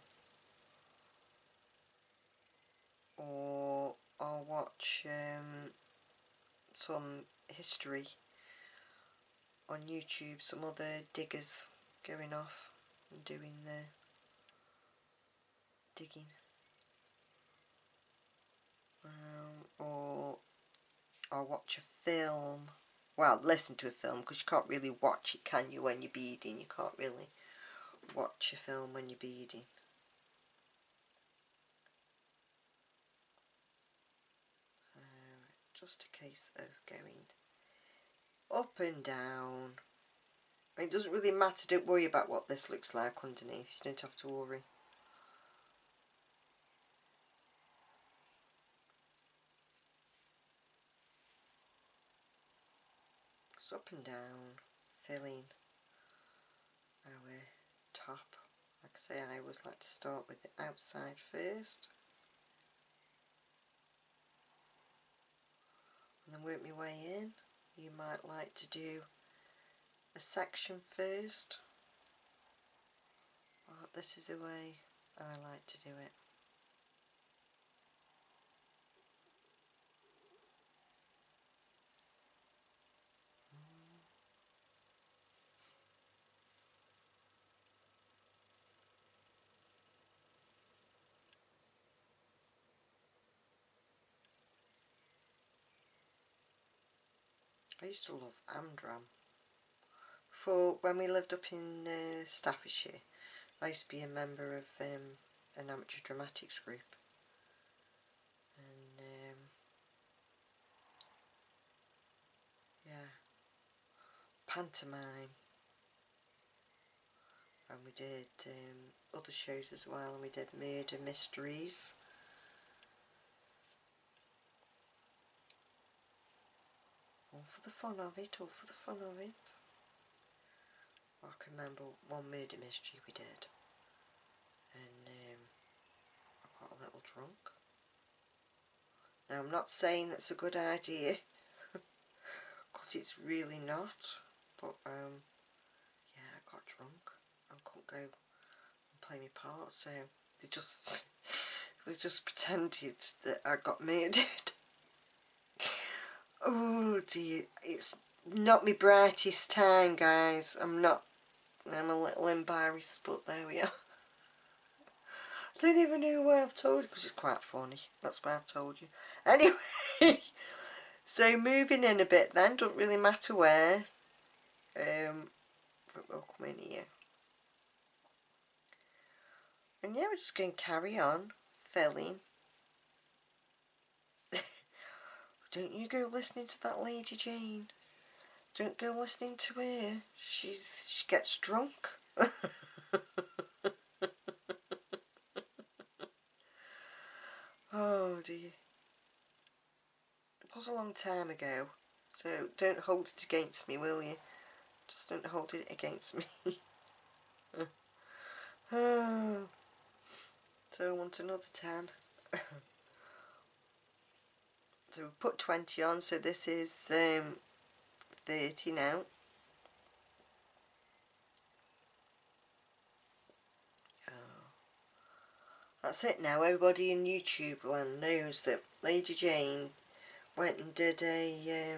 or I'll watch some history on YouTube, some other diggers going off and doing their digging, or I'll watch a film. Well, listen to a film, because you can't really watch it, can you, when you're beading? You can't really watch a film when you're beading. Just a case of going up and down. It doesn't really matter, don't worry about what this looks like underneath, you don't have to worry. It's up and down, filling our top. Like I say, I always like to start with the outside first, and then work my way in. You might like to do a section first. Well, this is the way I like to do it. I used to love Amdram. For when we lived up in Staffordshire, I used to be a member of an amateur dramatics group, and yeah, pantomime, and we did other shows as well, and we did murder mysteries. All for the fun of it, all for the fun of it. I can remember one murder mystery we did, and I got a little drunk. Now, I'm not saying that's a good idea, because it's really not, but yeah, I got drunk and couldn't go and play my part, so they just pretended that I got murdered. Oh dear, it's not my brightest time, guys. I'm a little embarrassed, but there we are. I don't even know why I've told you, because it's quite funny. That's why I've told you. Anyway, so moving in a bit then, don't really matter where. We'll come in here. And yeah, we're just going to carry on filling. Don't you go listening to that Lady Jane. Don't go listening to her. She gets drunk. Oh dear. It was a long time ago, so don't hold it against me, will you? Just don't hold it against me. Oh. So I want another 10. So we put 20 on, so this is 30 now. that's it now. Everybody in YouTube land knows that Lady Jane went and did a,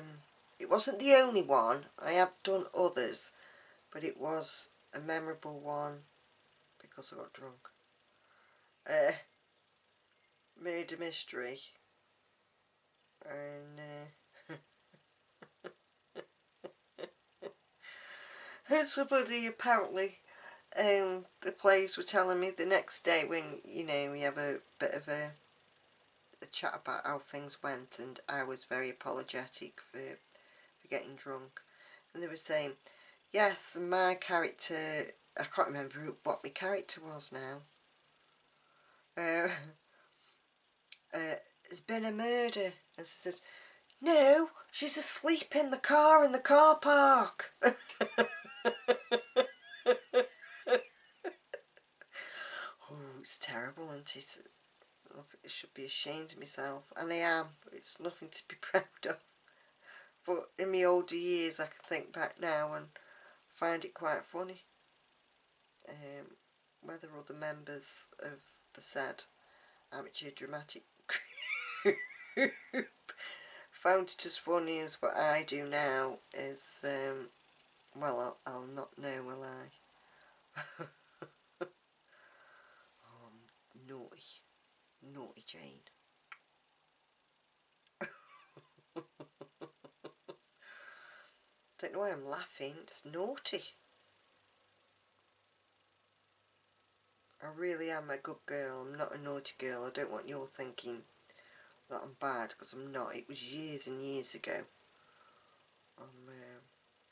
it wasn't the only one, I have done others, but it was a memorable one because I got drunk. Made a mystery, and somebody apparently, the police were telling me the next day when, you know, we have a bit of a chat about how things went, and I was very apologetic for getting drunk, and they were saying, yes, my character, I can't remember what my character was now, there's been a murder, and she says, no, she's asleep in the car park. Oh, it's terrible, isn't it? I should be ashamed of myself, and I am. It's nothing to be proud of. But in my older years, I can think back now and find it quite funny. Whether other members of the said amateur dramatic group found it as funny as what I do now is, well, I'll not know, will I? Naughty Jane. Don't know why I'm laughing, it's naughty. I really am a good girl, I'm not a naughty girl. I don't want you all thinking that I'm bad, because I'm not. It was years and years ago.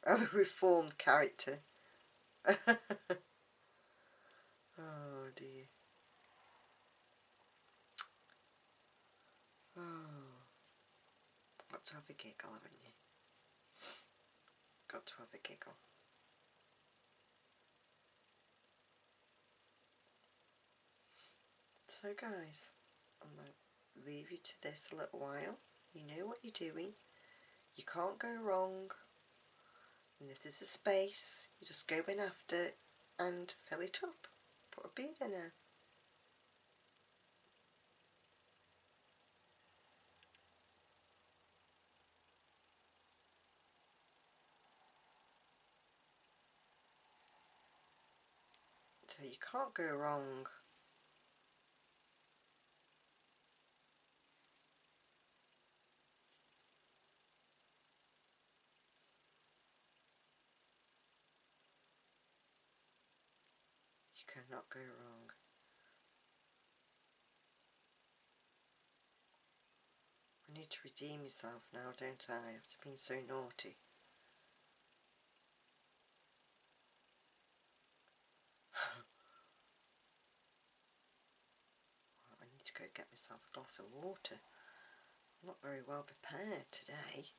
I'm a reformed character. Oh dear. Oh, got to have a giggle, haven't you? Got to have a giggle. So guys, I'm going to leave you to this a little while. You know what you're doing. You can't go wrong. And if there's a space, you just go in after and fill it up. Put a bead in there. So you can't go wrong. You cannot go wrong. I need to redeem myself now, don't I? After being so naughty. I need to go get myself a glass of water. I'm not very well prepared today.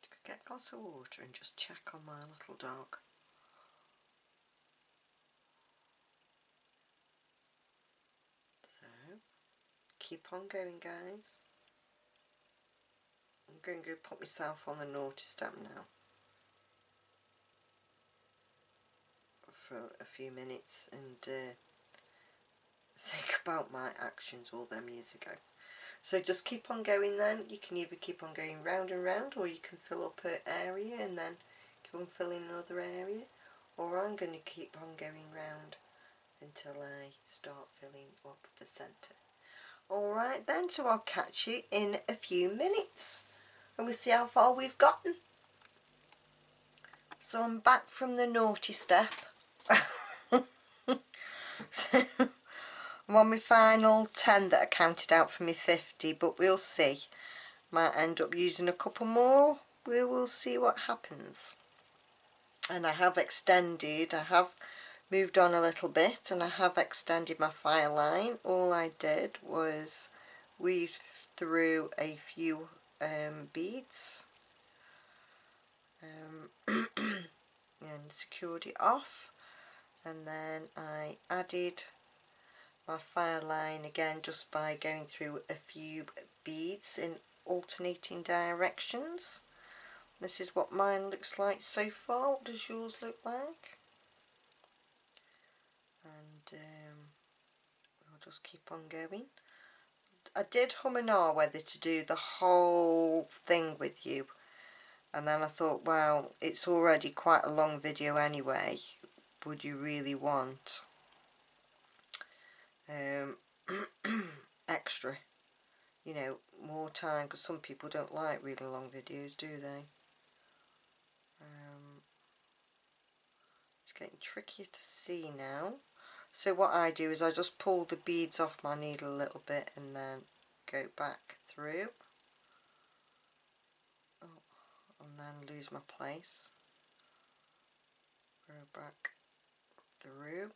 To go get a glass of water and just check on my little dog. So, keep on going, guys. I'm going to go put myself on the naughty step now for a few minutes and think about my actions all them years ago. So just keep on going then. You can either keep on going round and round, or you can fill up an area and then keep on filling another area, or I'm going to keep on going round until I start filling up the centre. Alright then, so I'll catch you in a few minutes and we'll see how far we've gotten. So I'm back from the naughty step. So I'm on my final 10 that I counted out for my 50, but we'll see. Might end up using a couple more. We will see what happens. And I have extended, I have moved on a little bit, and I have extended my file line. All I did was weave through a few beads and secured it off, and then I added my file line again just by going through a few beads in alternating directions. This is what mine looks like so far. What does yours look like? just keep on going. I did hum and ah whether to do the whole thing with you, and then I thought, well, it's already quite a long video anyway, would you really want extra, you know, more time, because some people don't like really long videos, do they? It's getting trickier to see now. So what I do is I just pull the beads off my needle a little bit and then go back through. Oh, and then lose my place. Go back through.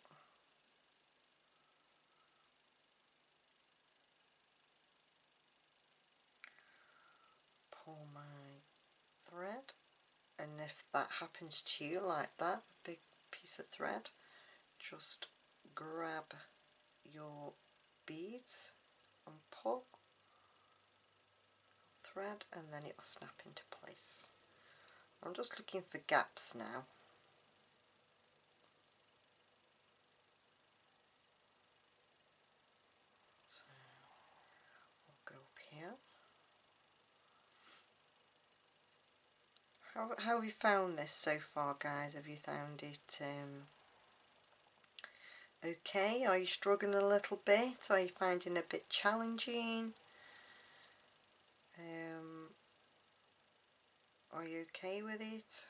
Pull my thread. And if that happens to you like that, a big piece of thread, just grab your beads and pull thread, and then it will snap into place. I'm just looking for gaps now. So we'll go up here. How have you found this so far, guys? Have you found it okay? Are you struggling a little bit? Are you finding it a bit challenging? Are you okay with it?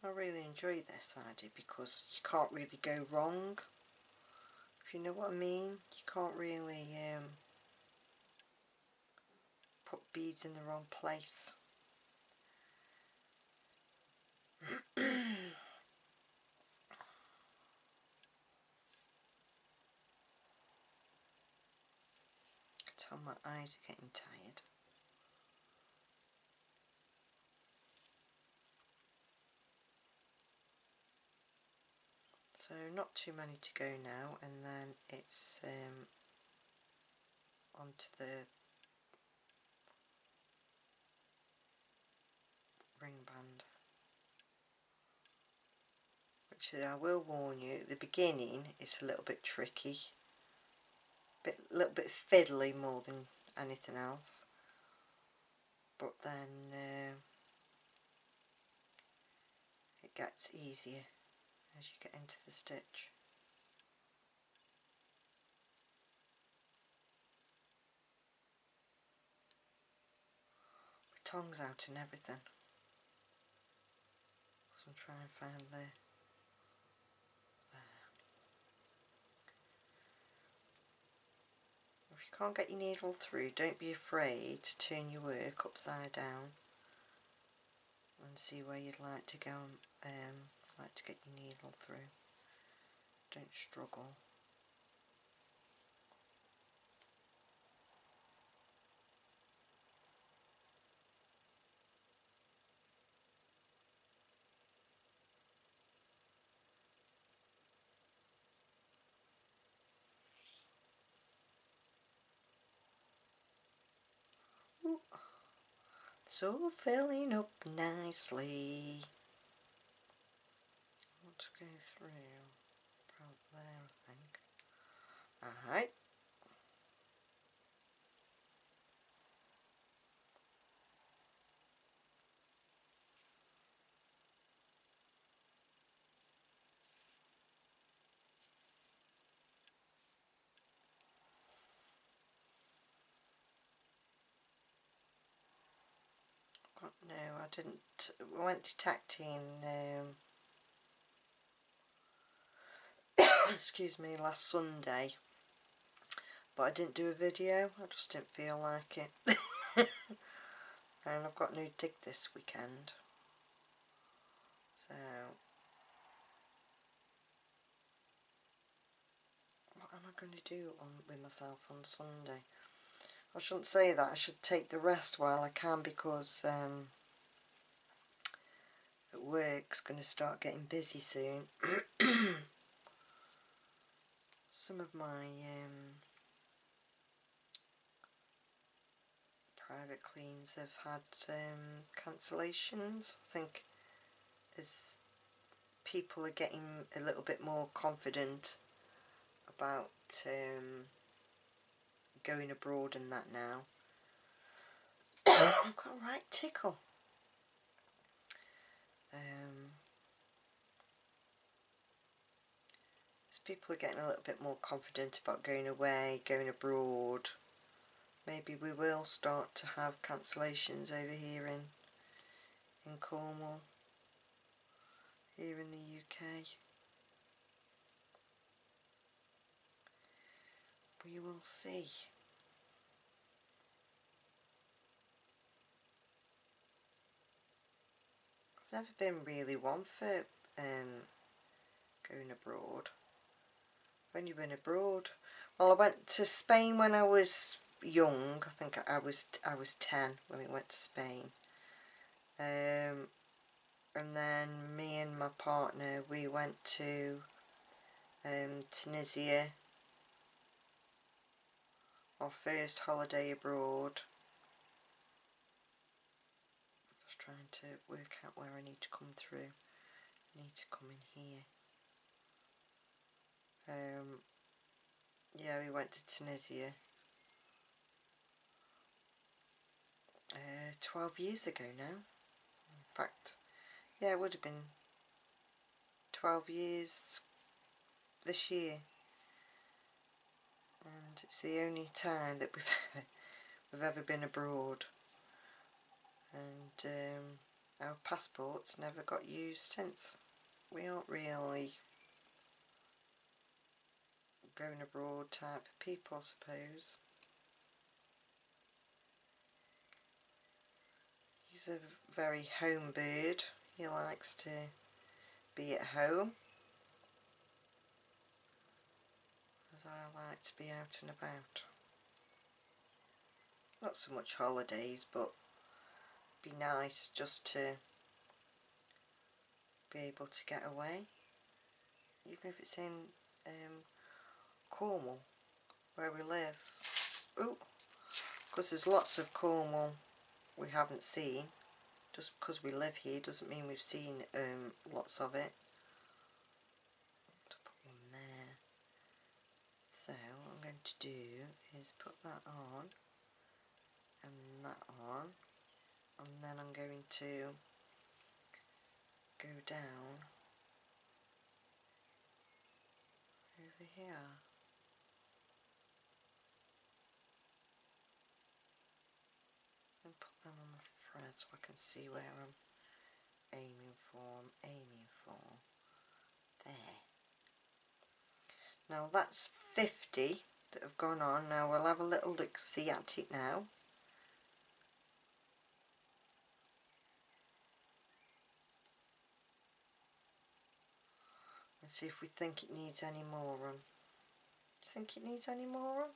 I really enjoy this idea because you can't really go wrong, if you know what I mean. You can't really put beads in the wrong place. I can tell my eyes are getting tired. So not too many to go now, and then it's onto the ring band, which I will warn you, at the beginning it's a little bit tricky, a little bit fiddly more than anything else, but then it gets easier as you get into the stitch. My tongue's out and everything, because I'm trying to find there. If you can't get your needle through, don't be afraid to turn your work upside down and see where you'd like to go, like to get your needle through. Don't struggle. Ooh. So filling up nicely. Let's go through about there, I think. Alright. No, I didn't. I went to Tactine, excuse me, last Sunday, but I didn't do a video. I just didn't feel like it. And I've got no dig this weekend, so what am I going to do with myself on Sunday? I shouldn't say that. I should take the rest while I can, because work's going to start getting busy soon. Some of my private cleans have had cancellations. I think as people are getting a little bit more confident about going abroad and that now. I've got a right tickle. As people are getting a little bit more confident about going away, going abroad, maybe we will start to have cancellations over here in Cornwall, here in the UK. We will see. I've never been really one for going abroad. I've only been abroad. Well, I went to Spain when I was young. I think I was 10 when we went to Spain. And then me and my partner, we went to Tunisia, our first holiday abroad. Just trying to work out where I need to come through. I need to come in here. Yeah, we went to Tunisia 12 years ago now. In fact, yeah, it would have been 12 years this year, and it's the only time that we've ever been abroad, and our passports never got used since. We aren't really going abroad type of people, I suppose. He's a very home bird. He likes to be at home, as I like to be out and about. Not so much holidays, but it'd be nice just to be able to get away, even if it's in Cornwall, where we live. Ooh, because there's lots of Cornwall we haven't seen. Just because we live here doesn't mean we've seen lots of it. To put one there. So what I'm going to do is put that on and that on, and then I'm going to go down over here. And put them on my thread so I can see where I'm aiming for. There. Now that's 50 that have gone on. Now we'll have a little look-see at it now. And see if we think it needs any more on. Do you think it needs any more on?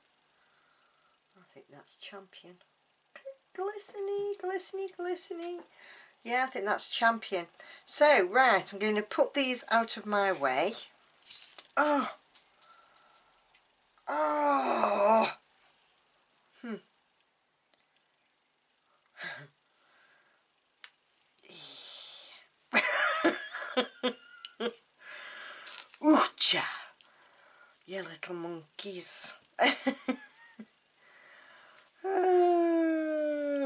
I think that's champion. Glistening, glistening, glistening. Yeah, I think that's champion. So, right, I'm going to put these out of my way. Oh! Oh! Ooh-cha! You little monkeys.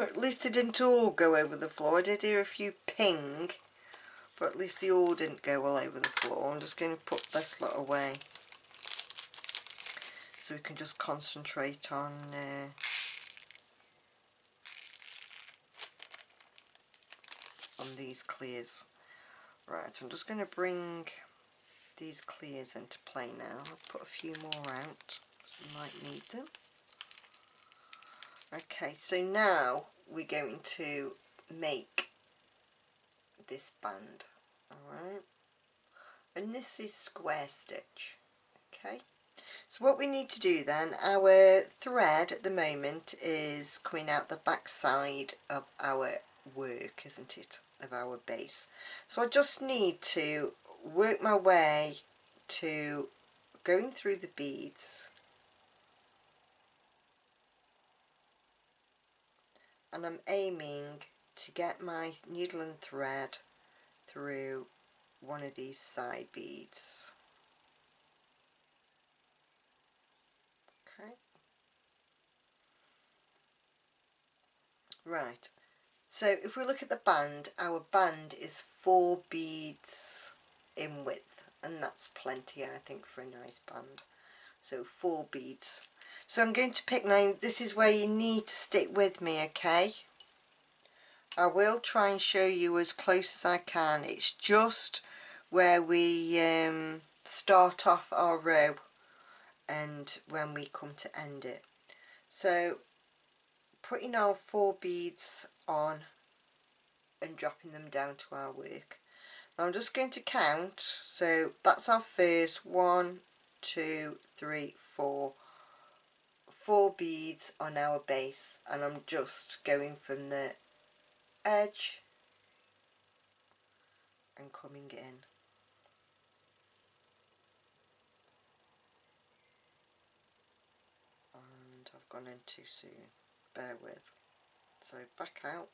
At least they didn't all go over the floor. I did hear a few ping, but at least they all didn't go all over the floor. I'm just going to put this lot away so we can just concentrate on these clears. Right, I'm just going to bring these clears into play now. I'll put a few more out, we might need them. Okay, so now we're going to make this band, alright, and this is square stitch. Okay, so what we need to do then, our thread at the moment is coming out the back side of our work, isn't it, of our base. So I just need to work my way to going through the beads and I'm aiming to get my needle and thread through one of these side beads. Okay, right, so if we look at the band, our band is 4 beads in width, and that's plenty, I think, for a nice band. So 4 beads. So I'm going to pick 9. This is where you need to stick with me, okay? I will try and show you as close as I can. It's just where we start off our row and when we come to end it. So putting our 4 beads on and dropping them down to our work. Now I'm just going to count. So that's our first 1, 2, 3, 4. 4 beads on our base, and I'm just going from the edge and coming in. And I've gone in too soon, bear with. So back out.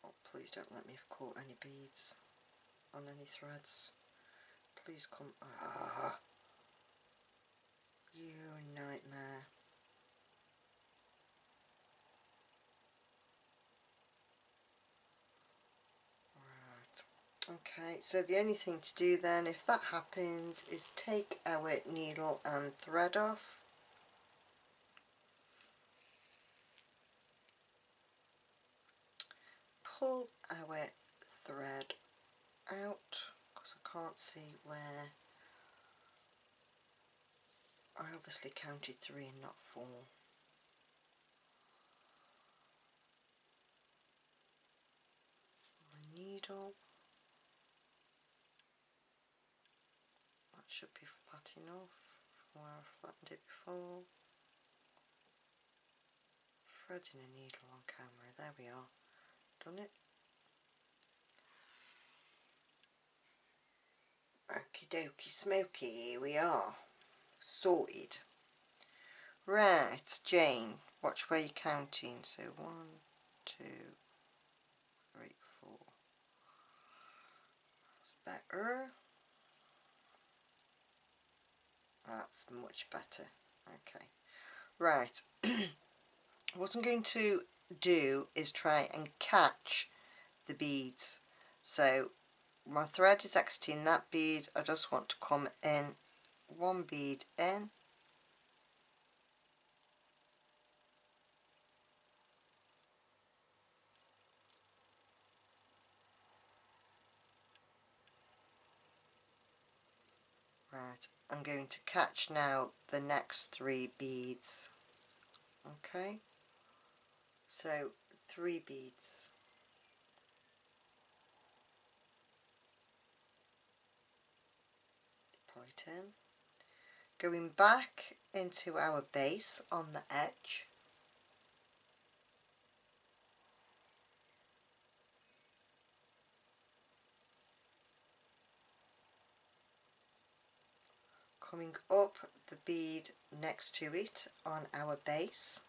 Oh, please don't let me have caught any beads on any threads. Please come. Ah, you nightmare. Right. Okay, so the only thing to do then, if that happens, is take our needle and thread off. Pull our thread out, because I can't see where. I obviously counted 3 and not 4. My needle, that should be flat enough from where I flattened it before. Threading a needle on camera, there we are, done it. Okie dokie smoky, here we are, sorted. Right, Jane, watch where you're counting. So 1, 2, 3, 4. That's better. That's much better. Okay. Right. What I'm going to do is try and catch the beads. So my thread is exiting that bead. I just want to come in 1 bead in. Right, I'm going to catch now the next 3 beads. Okay, so 3 beads. Pull it in. Going back into our base on the edge. Coming up the bead next to it on our base.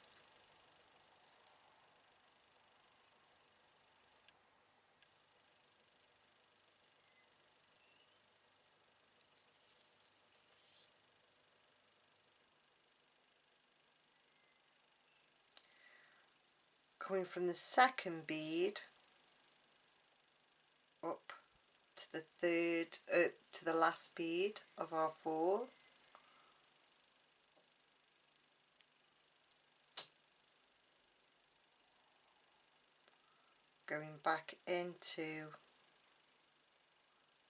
Coming from the second bead up to the third, to the last bead of our 4. Going back into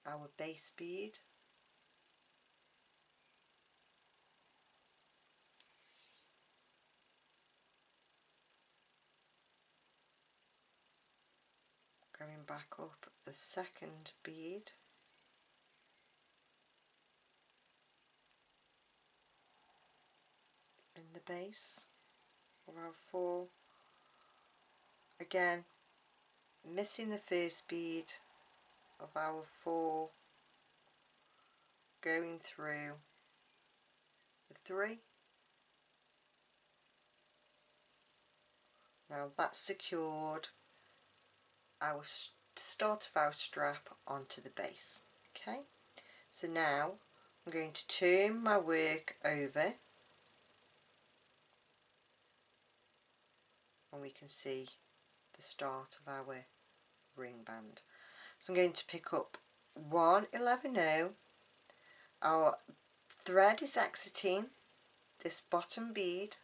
our base bead. Going back up the second bead. In the base of our 4. Again, missing the first bead of our 4, going through the 3, Now that's secured our start of our strap onto the base. Okay, so now I'm going to turn my work over and we can see the start of our ring band. So I'm going to pick up 111.0. Our thread is exiting this bottom bead,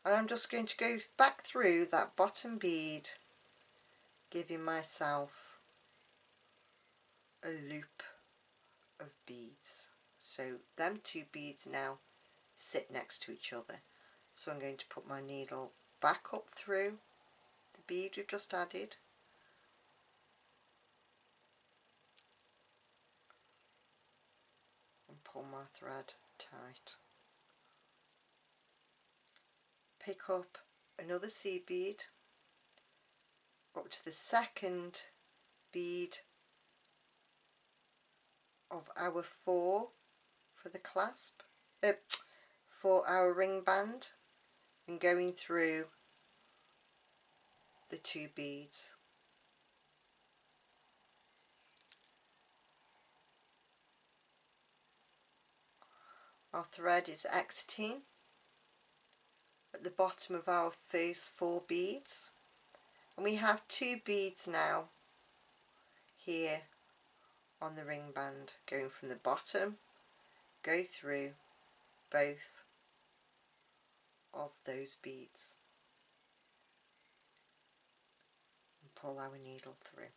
and I'm just going to go back through that bottom bead, giving myself a loop of beads. So them two beads now sit next to each other. So I'm going to put my needle back up through the bead we've just added, and pull my thread tight. Pick up another seed bead up to the second bead of our 4 for the clasp, for our ring band, and going through the 2 beads. Our thread is exiting at the bottom of our first 4 beads, and we have 2 beads now here on the ring band, going from the bottom, go through both of those beads and pull our needle through.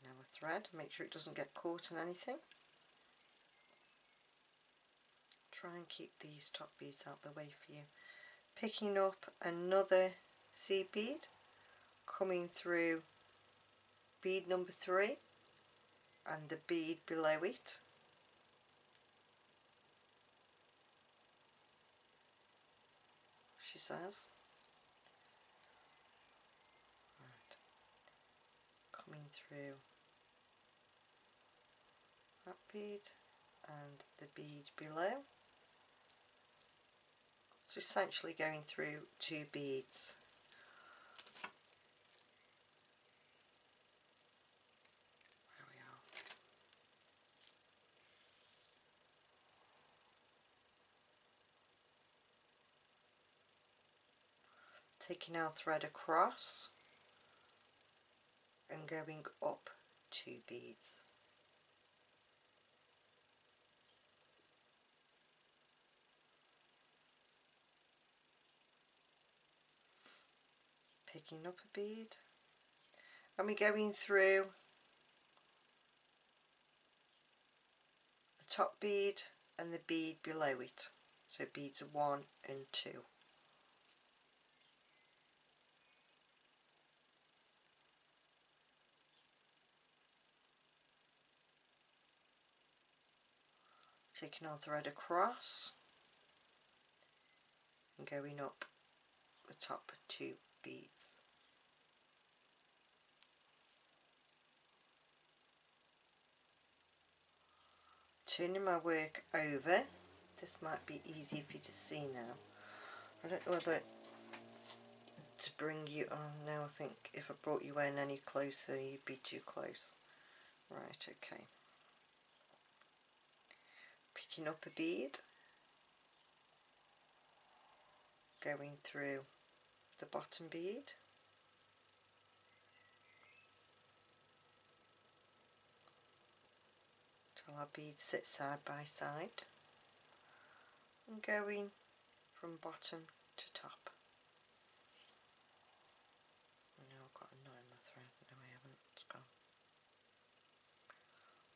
And our thread, make sure it doesn't get caught in anything. Try and keep these top beads out the way for you. Picking up another seed bead, coming through bead number 3 and the bead below it. She says. Right. Coming through that bead and the bead below. So essentially going through 2 beads. There we are. Taking our thread across and going up 2 beads. Picking up a bead, and we're going through the top bead and the bead below it, so beads 1 and 2. Taking our thread across and going up the top 2 beads. Turning my work over. This might be easy for you to see now. I don't know whether to bring you on now. I think if I brought you in any closer you'd be too close. Right, okay. Picking up a bead, going through the bottom bead, till our beads sit side by side, and going from bottom to top. Now I've got a knot in my thread. No, I haven't. It's gone.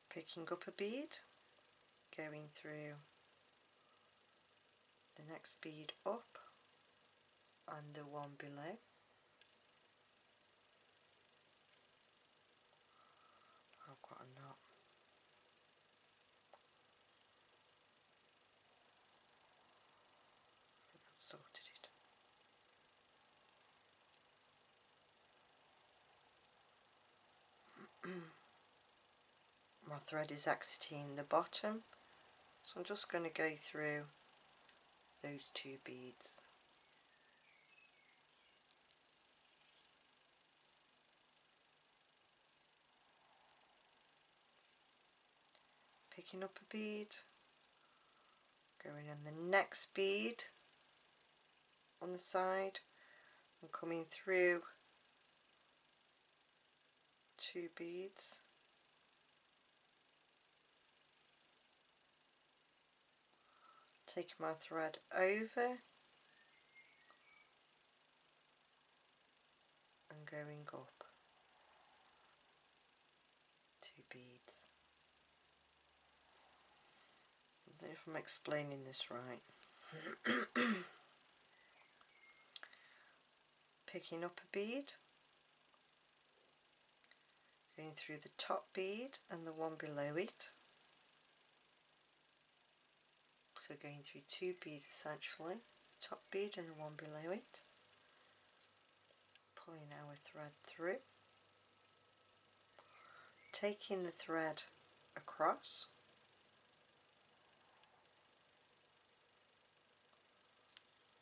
Picking up a bead, going through the next bead up and the one below. I've got a knot. I've sorted it. My thread is exiting the bottom, so I'm just going to go through those 2 beads. picking up a bead, going on the next bead on the side and coming through 2 beads, taking my thread over and going up 2 beads. I don't know if I'm explaining this right. Picking up a bead, going through the top bead and the one below it, so going through 2 beads essentially, the top bead and the one below it, pulling our thread through, taking the thread across,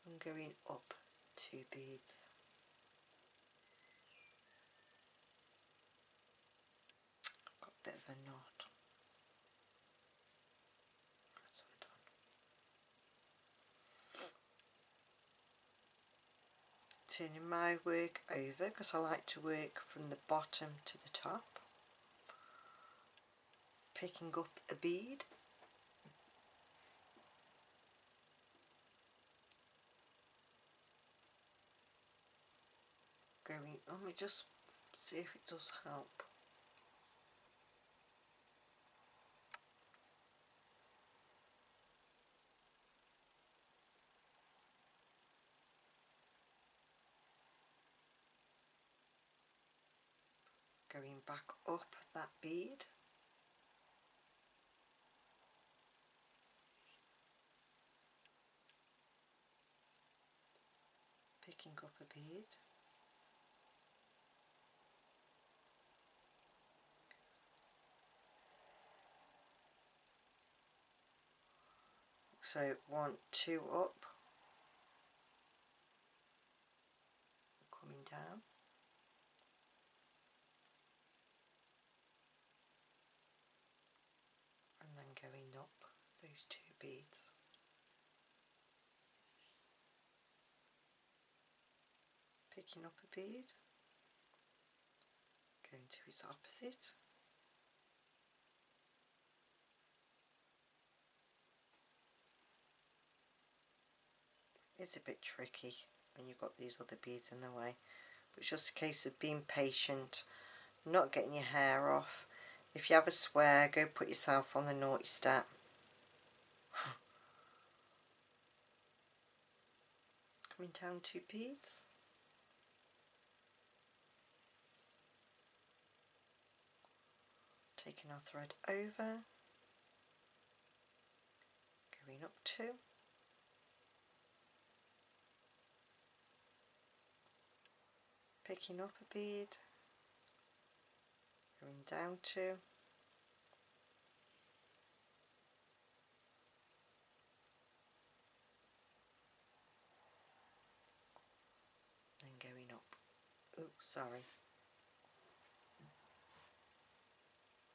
and going up 2 beads. Got a bit of a knot. That's what I've done. Turning my work over because I like to work from the bottom to the top. Picking up a bead, going, let me just see if it does help. Going back up that bead, picking up a bead, so 1, 2 up, coming down, and then going up those 2 beads. Picking up a bead, going to its opposite, it's a bit tricky when you've got these other beads in the way, but it's just a case of being patient, not getting your hair off. If you have a swear, go put yourself on the naughty step. Coming down 2 beads, taking our thread over, going up 2, picking up a bead, going down 2, then going up, oh sorry,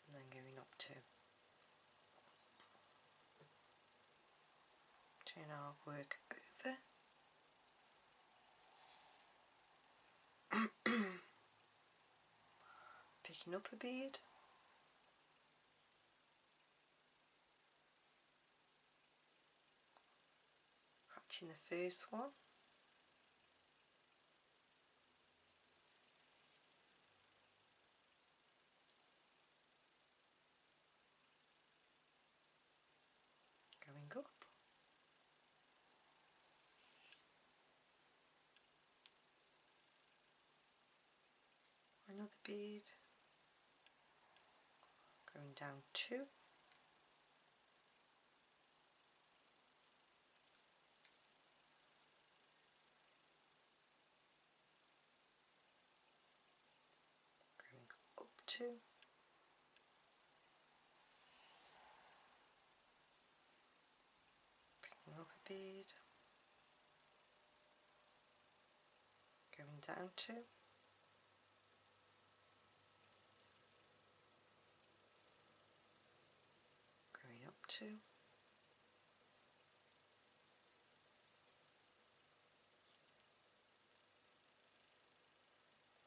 and then going up 2. Turn our work over, picking up a bead, catching the first one, going up, another bead, going down 2, going up 2, picking up a bead, going down 2, 2,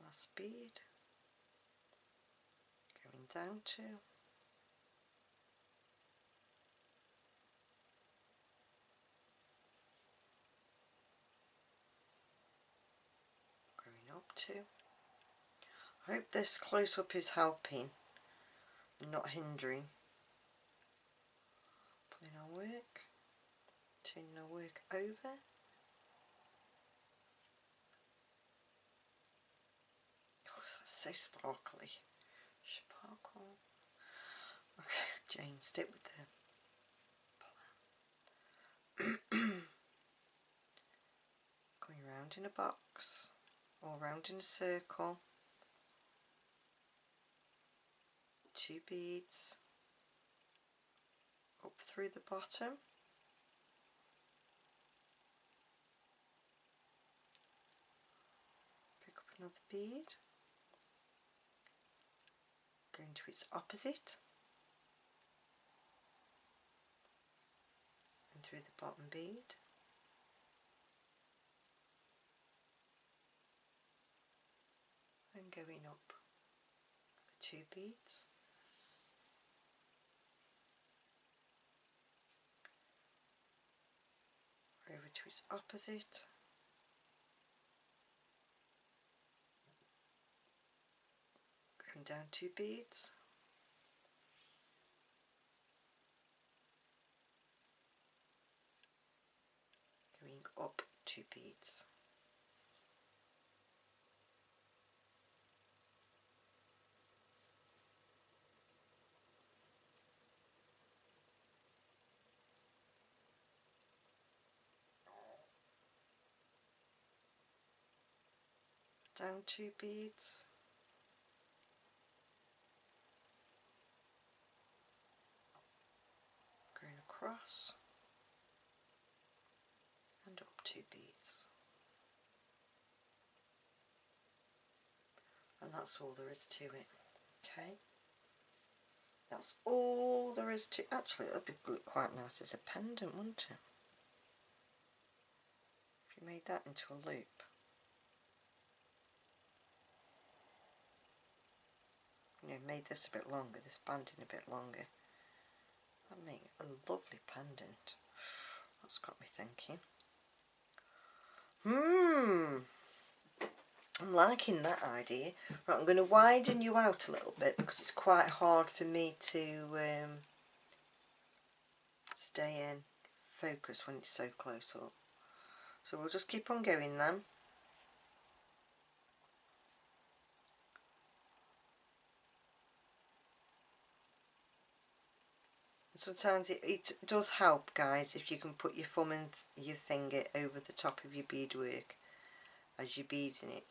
last bead, going down 2, going up 2. I hope this close-up is helping and not hindering. Putting our work, turning our work over. Oh, that's so sparkly. Sparkle. Okay, Jane, stick with the plan. Going round in a box, or round in a circle. 2 beads up through the bottom. Pick up another bead. Go into its opposite. And through the bottom bead. And going up the 2 beads. Over to its opposite. Going down 2 beads. Going up 2 beads. Down 2 beads. Going across. And up 2 beads. And that's all there is to it. Okay. That's all there is to. Actually, it would look quite nice as a pendant, wouldn't it? If you made that into a loop. You know, made this a bit longer, this banding a bit longer. That'd make a lovely pendant. That's got me thinking. I'm liking that idea. Right, I'm going to widen you out a little bit because it's quite hard for me to stay in focus when it's so close up. So we'll just keep on going then. Sometimes it does help, guys, if you can put your thumb and your finger over the top of your beadwork as you're beading it.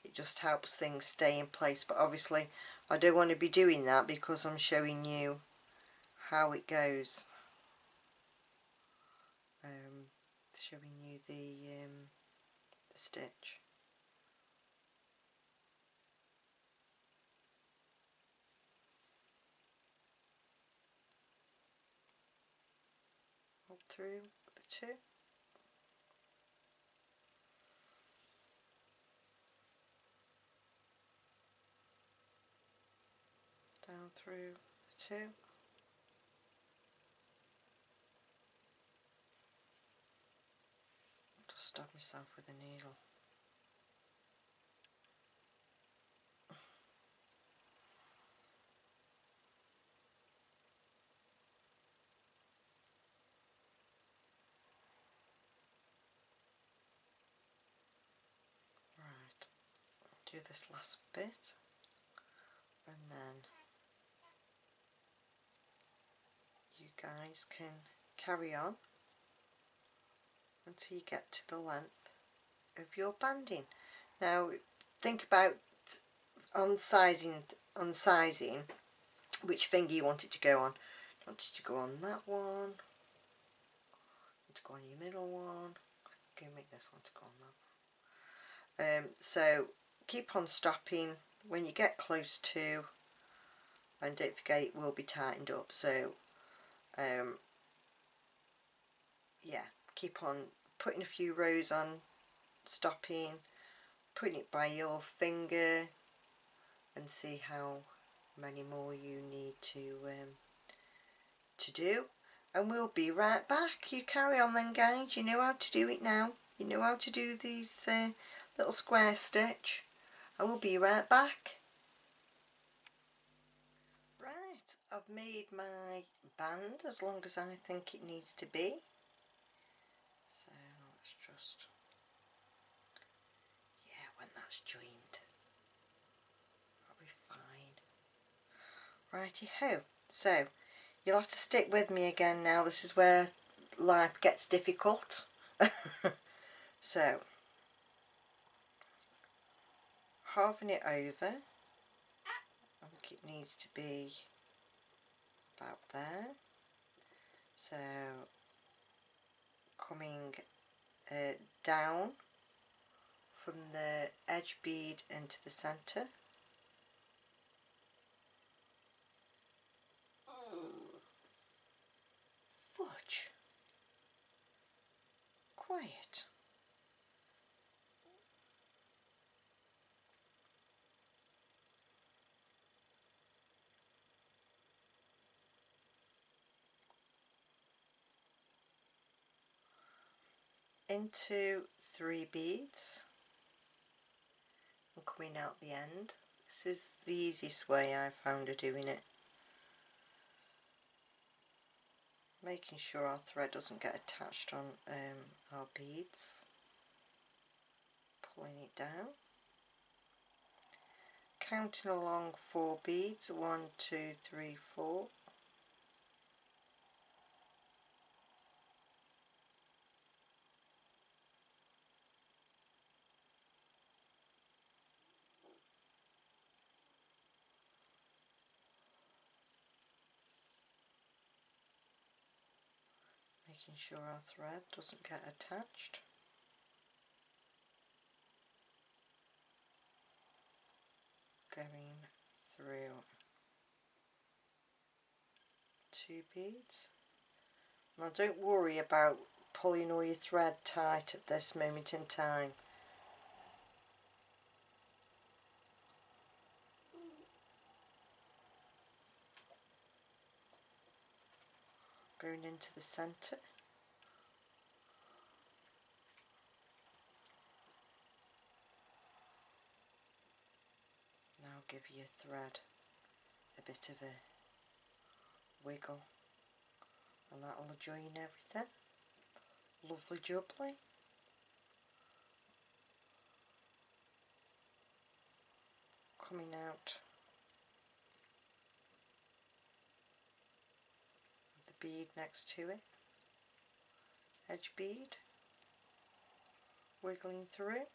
It just helps things stay in place, but obviously I don't want to be doing that because I'm showing you how it goes. Showing you the stitch. Up through the 2. Down through the 2. Just stab myself with a needle. Right, do this last bit and then you guys can carry on until you get to the length of your banding. Now think about on sizing which finger you want it to go on. You want it to go on that one, to go on your middle one. Go make this one to go on that one. So keep on stopping when you get close to, and don't forget it will be tightened up. So yeah, keep on putting a few rows on, stopping, putting it by your finger, and see how many more you need to do. And we'll be right back. You carry on then, guys. You know how to do it now. You know how to do these little square stitch. I will be right back. Right, I've made my band as long as I think it needs to be. So let's just, yeah, when that's joined, that'll be fine. Righty ho. So you'll have to stick with me again now. This is where life gets difficult. So halving it over, I think it needs to be about there. So coming down from the edge bead into the centre. Fudge. Quiet. Into 3 beads and coming out the end. This is the easiest way I found of doing it. Making sure our thread doesn't get attached on our beads. Pulling it down. Counting along 4 beads. 1, 2, 3, 4. Making sure our thread doesn't get attached. Going through 2 beads. Now don't worry about pulling all your thread tight at this moment in time. Going into the centre. Now give your thread a bit of a wiggle and that will join everything. Lovely jubbly. Coming out of the bead next to it. Edge bead. Wiggling through.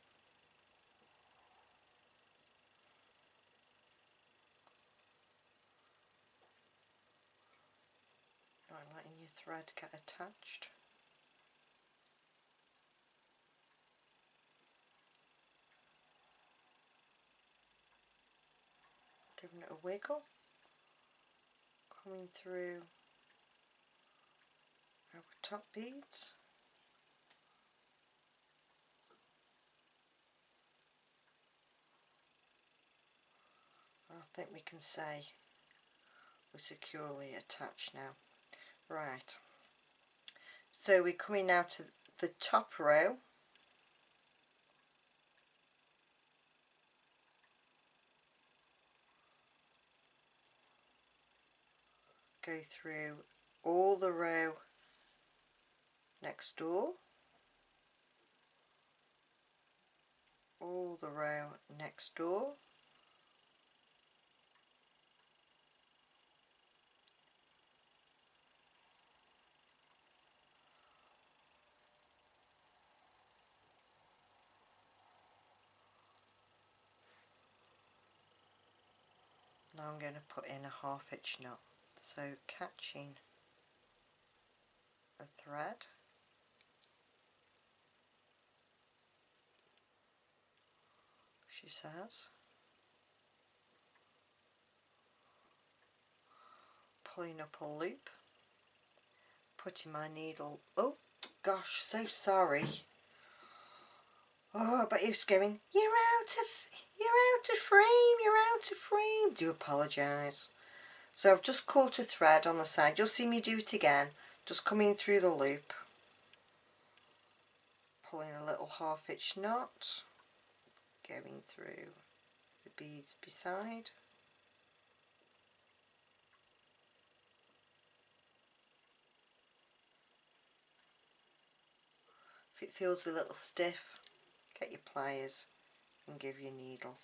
Not letting your thread get attached. Giving it a wiggle. Coming through our top beads. I think we can say we're securely attached now. Right, so we're coming now to the top row. Go through all the row next door, all the row next door, now I'm going to put in a half hitch knot. So catching a thread, she says, pulling up a loop, putting my needle, oh gosh, so sorry. Oh, but it's going, you're out of frame, you're out of frame. Do apologise. So I've just caught a thread on the side. You'll see me do it again. Just coming through the loop. Pulling a little half-hitch knot. Going through the beads beside. If it feels a little stiff, get your pliers and give your needle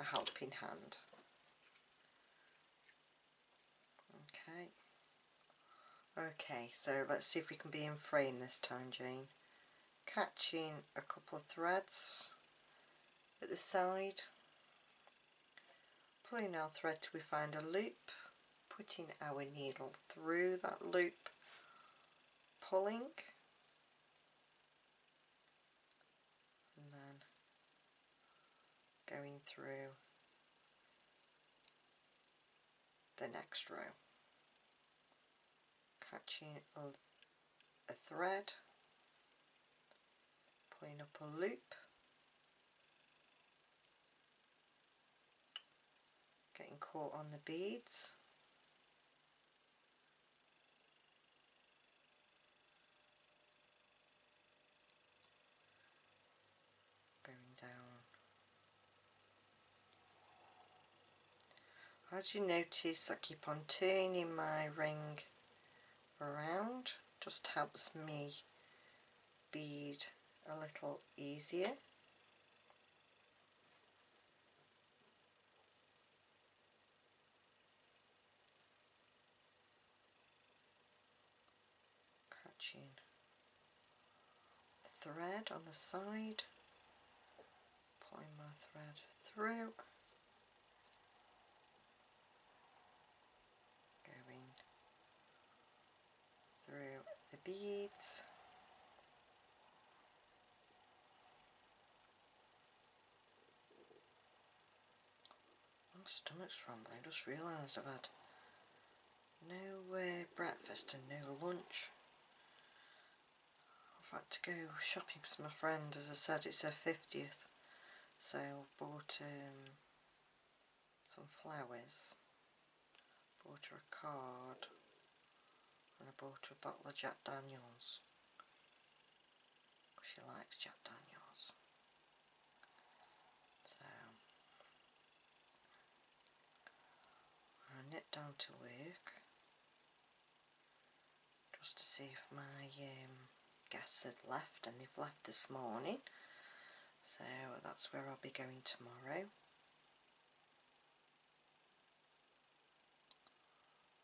a helping hand. Okay, so let's see if we can be in frame this time, Jane. Catching a couple of threads at the side, pulling our thread till we find a loop, putting our needle through that loop, pulling, and then going through the next row, catching a thread, pulling up a loop, getting caught on the beads, going down. As you notice, I keep on turning my ring around, just helps me bead a little easier. Catching the thread on the side, pulling my thread through, going through the beads, my stomach's rumbling. I just realised I've had no breakfast and no lunch. I've had to go shopping because my friend, as I said, it's her 50th, so I bought some flowers, bought her a card, and I bought her a bottle of Jack Daniels. She likes Jack Daniels. So I nip down to work just to see if my guests had left, and they've left this morning. So that's where I'll be going tomorrow.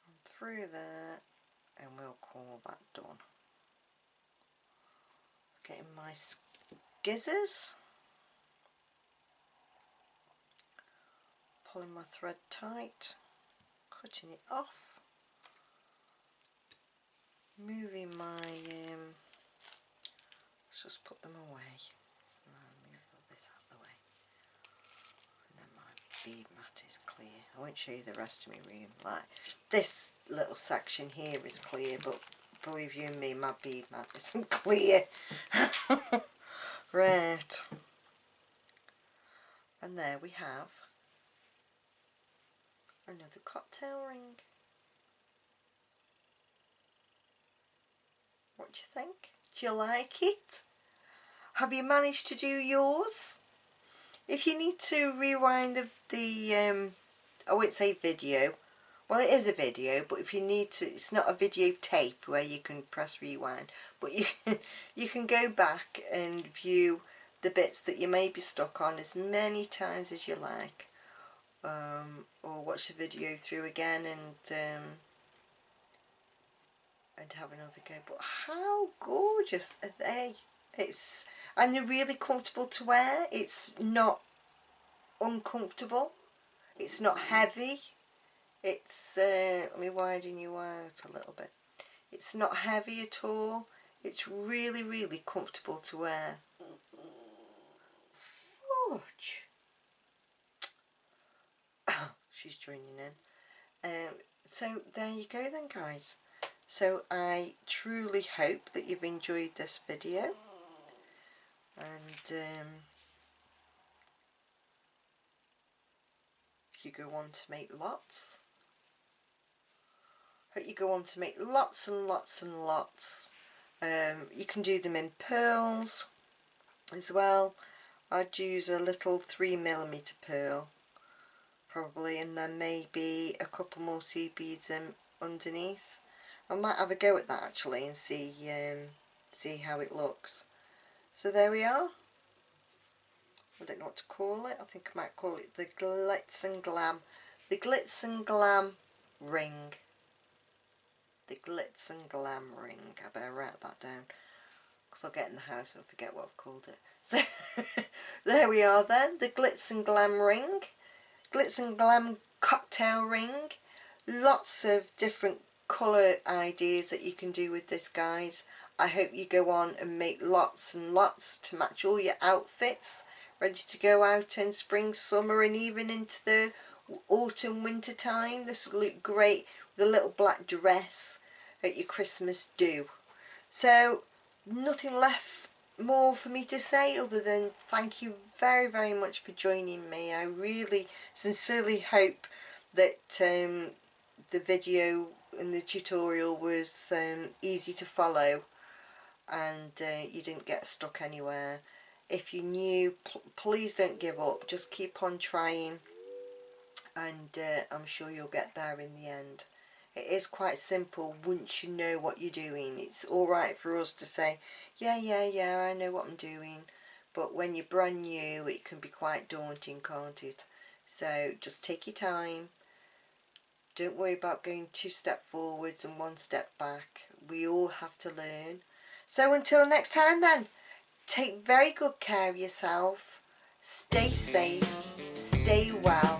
And through there, and we'll call that done. Getting my skizzers, pulling my thread tight, cutting it off, moving my let's just put them away. Move all this out of the way, and then my bead mat is clear. I won't show you the rest of my room. Like this little section here is clear, but believe you me, my bead mat isn't clear. Right, and there we have another cocktail ring. What do you think? Do you like it? Have you managed to do yours? If you need to rewind the I won't say video, well it is a video, but if you need to, it's not a video tape where you can press rewind, but you can go back and view the bits that you may be stuck on as many times as you like, or watch the video through again and have another go. But how gorgeous are they? And they're really comfortable to wear. It's not uncomfortable, it's not heavy, it's let me widen you out a little bit. It's not heavy at all. It's really comfortable to wear. Fudge. She's joining in. So there you go then, guys. So I truly hope that you've enjoyed this video, and you go on to make lots. Hope you go on to make lots and lots and lots. You can do them in pearls as well. I'd use a little 3mm pearl probably, and then maybe a couple more seed beads underneath. I might have a go at that actually and see how it looks. So there we are. I don't know what to call it. I think I might call it the Glitz and Glam. The Glitz and Glam ring. The Glitz and Glam ring. I better write that down, because I'll get in the house and forget what I've called it. So there we are then. The Glitz and Glam ring. Glitz and Glam cocktail ring. Lots of different colour ideas that you can do with this, guys. I hope you go on and make lots and lots to match all your outfits, ready to go out in spring, summer, and even into the autumn, winter time. This will look great with a little black dress at your Christmas do. So nothing left more for me to say other than thank you very, very much for joining me. I really sincerely hope that the video and the tutorial was easy to follow, and you didn't get stuck anywhere. If you're new, please don't give up, just keep on trying, and I'm sure you'll get there in the end. It is quite simple once you know what you're doing. It's alright for us to say, yeah, I know what I'm doing, but when you're brand new it can be quite daunting, can't it? So just take your time. Don't worry about going 2 steps forwards and 1 step back. We all have to learn. So until next time then, take very good care of yourself. Stay safe, stay well,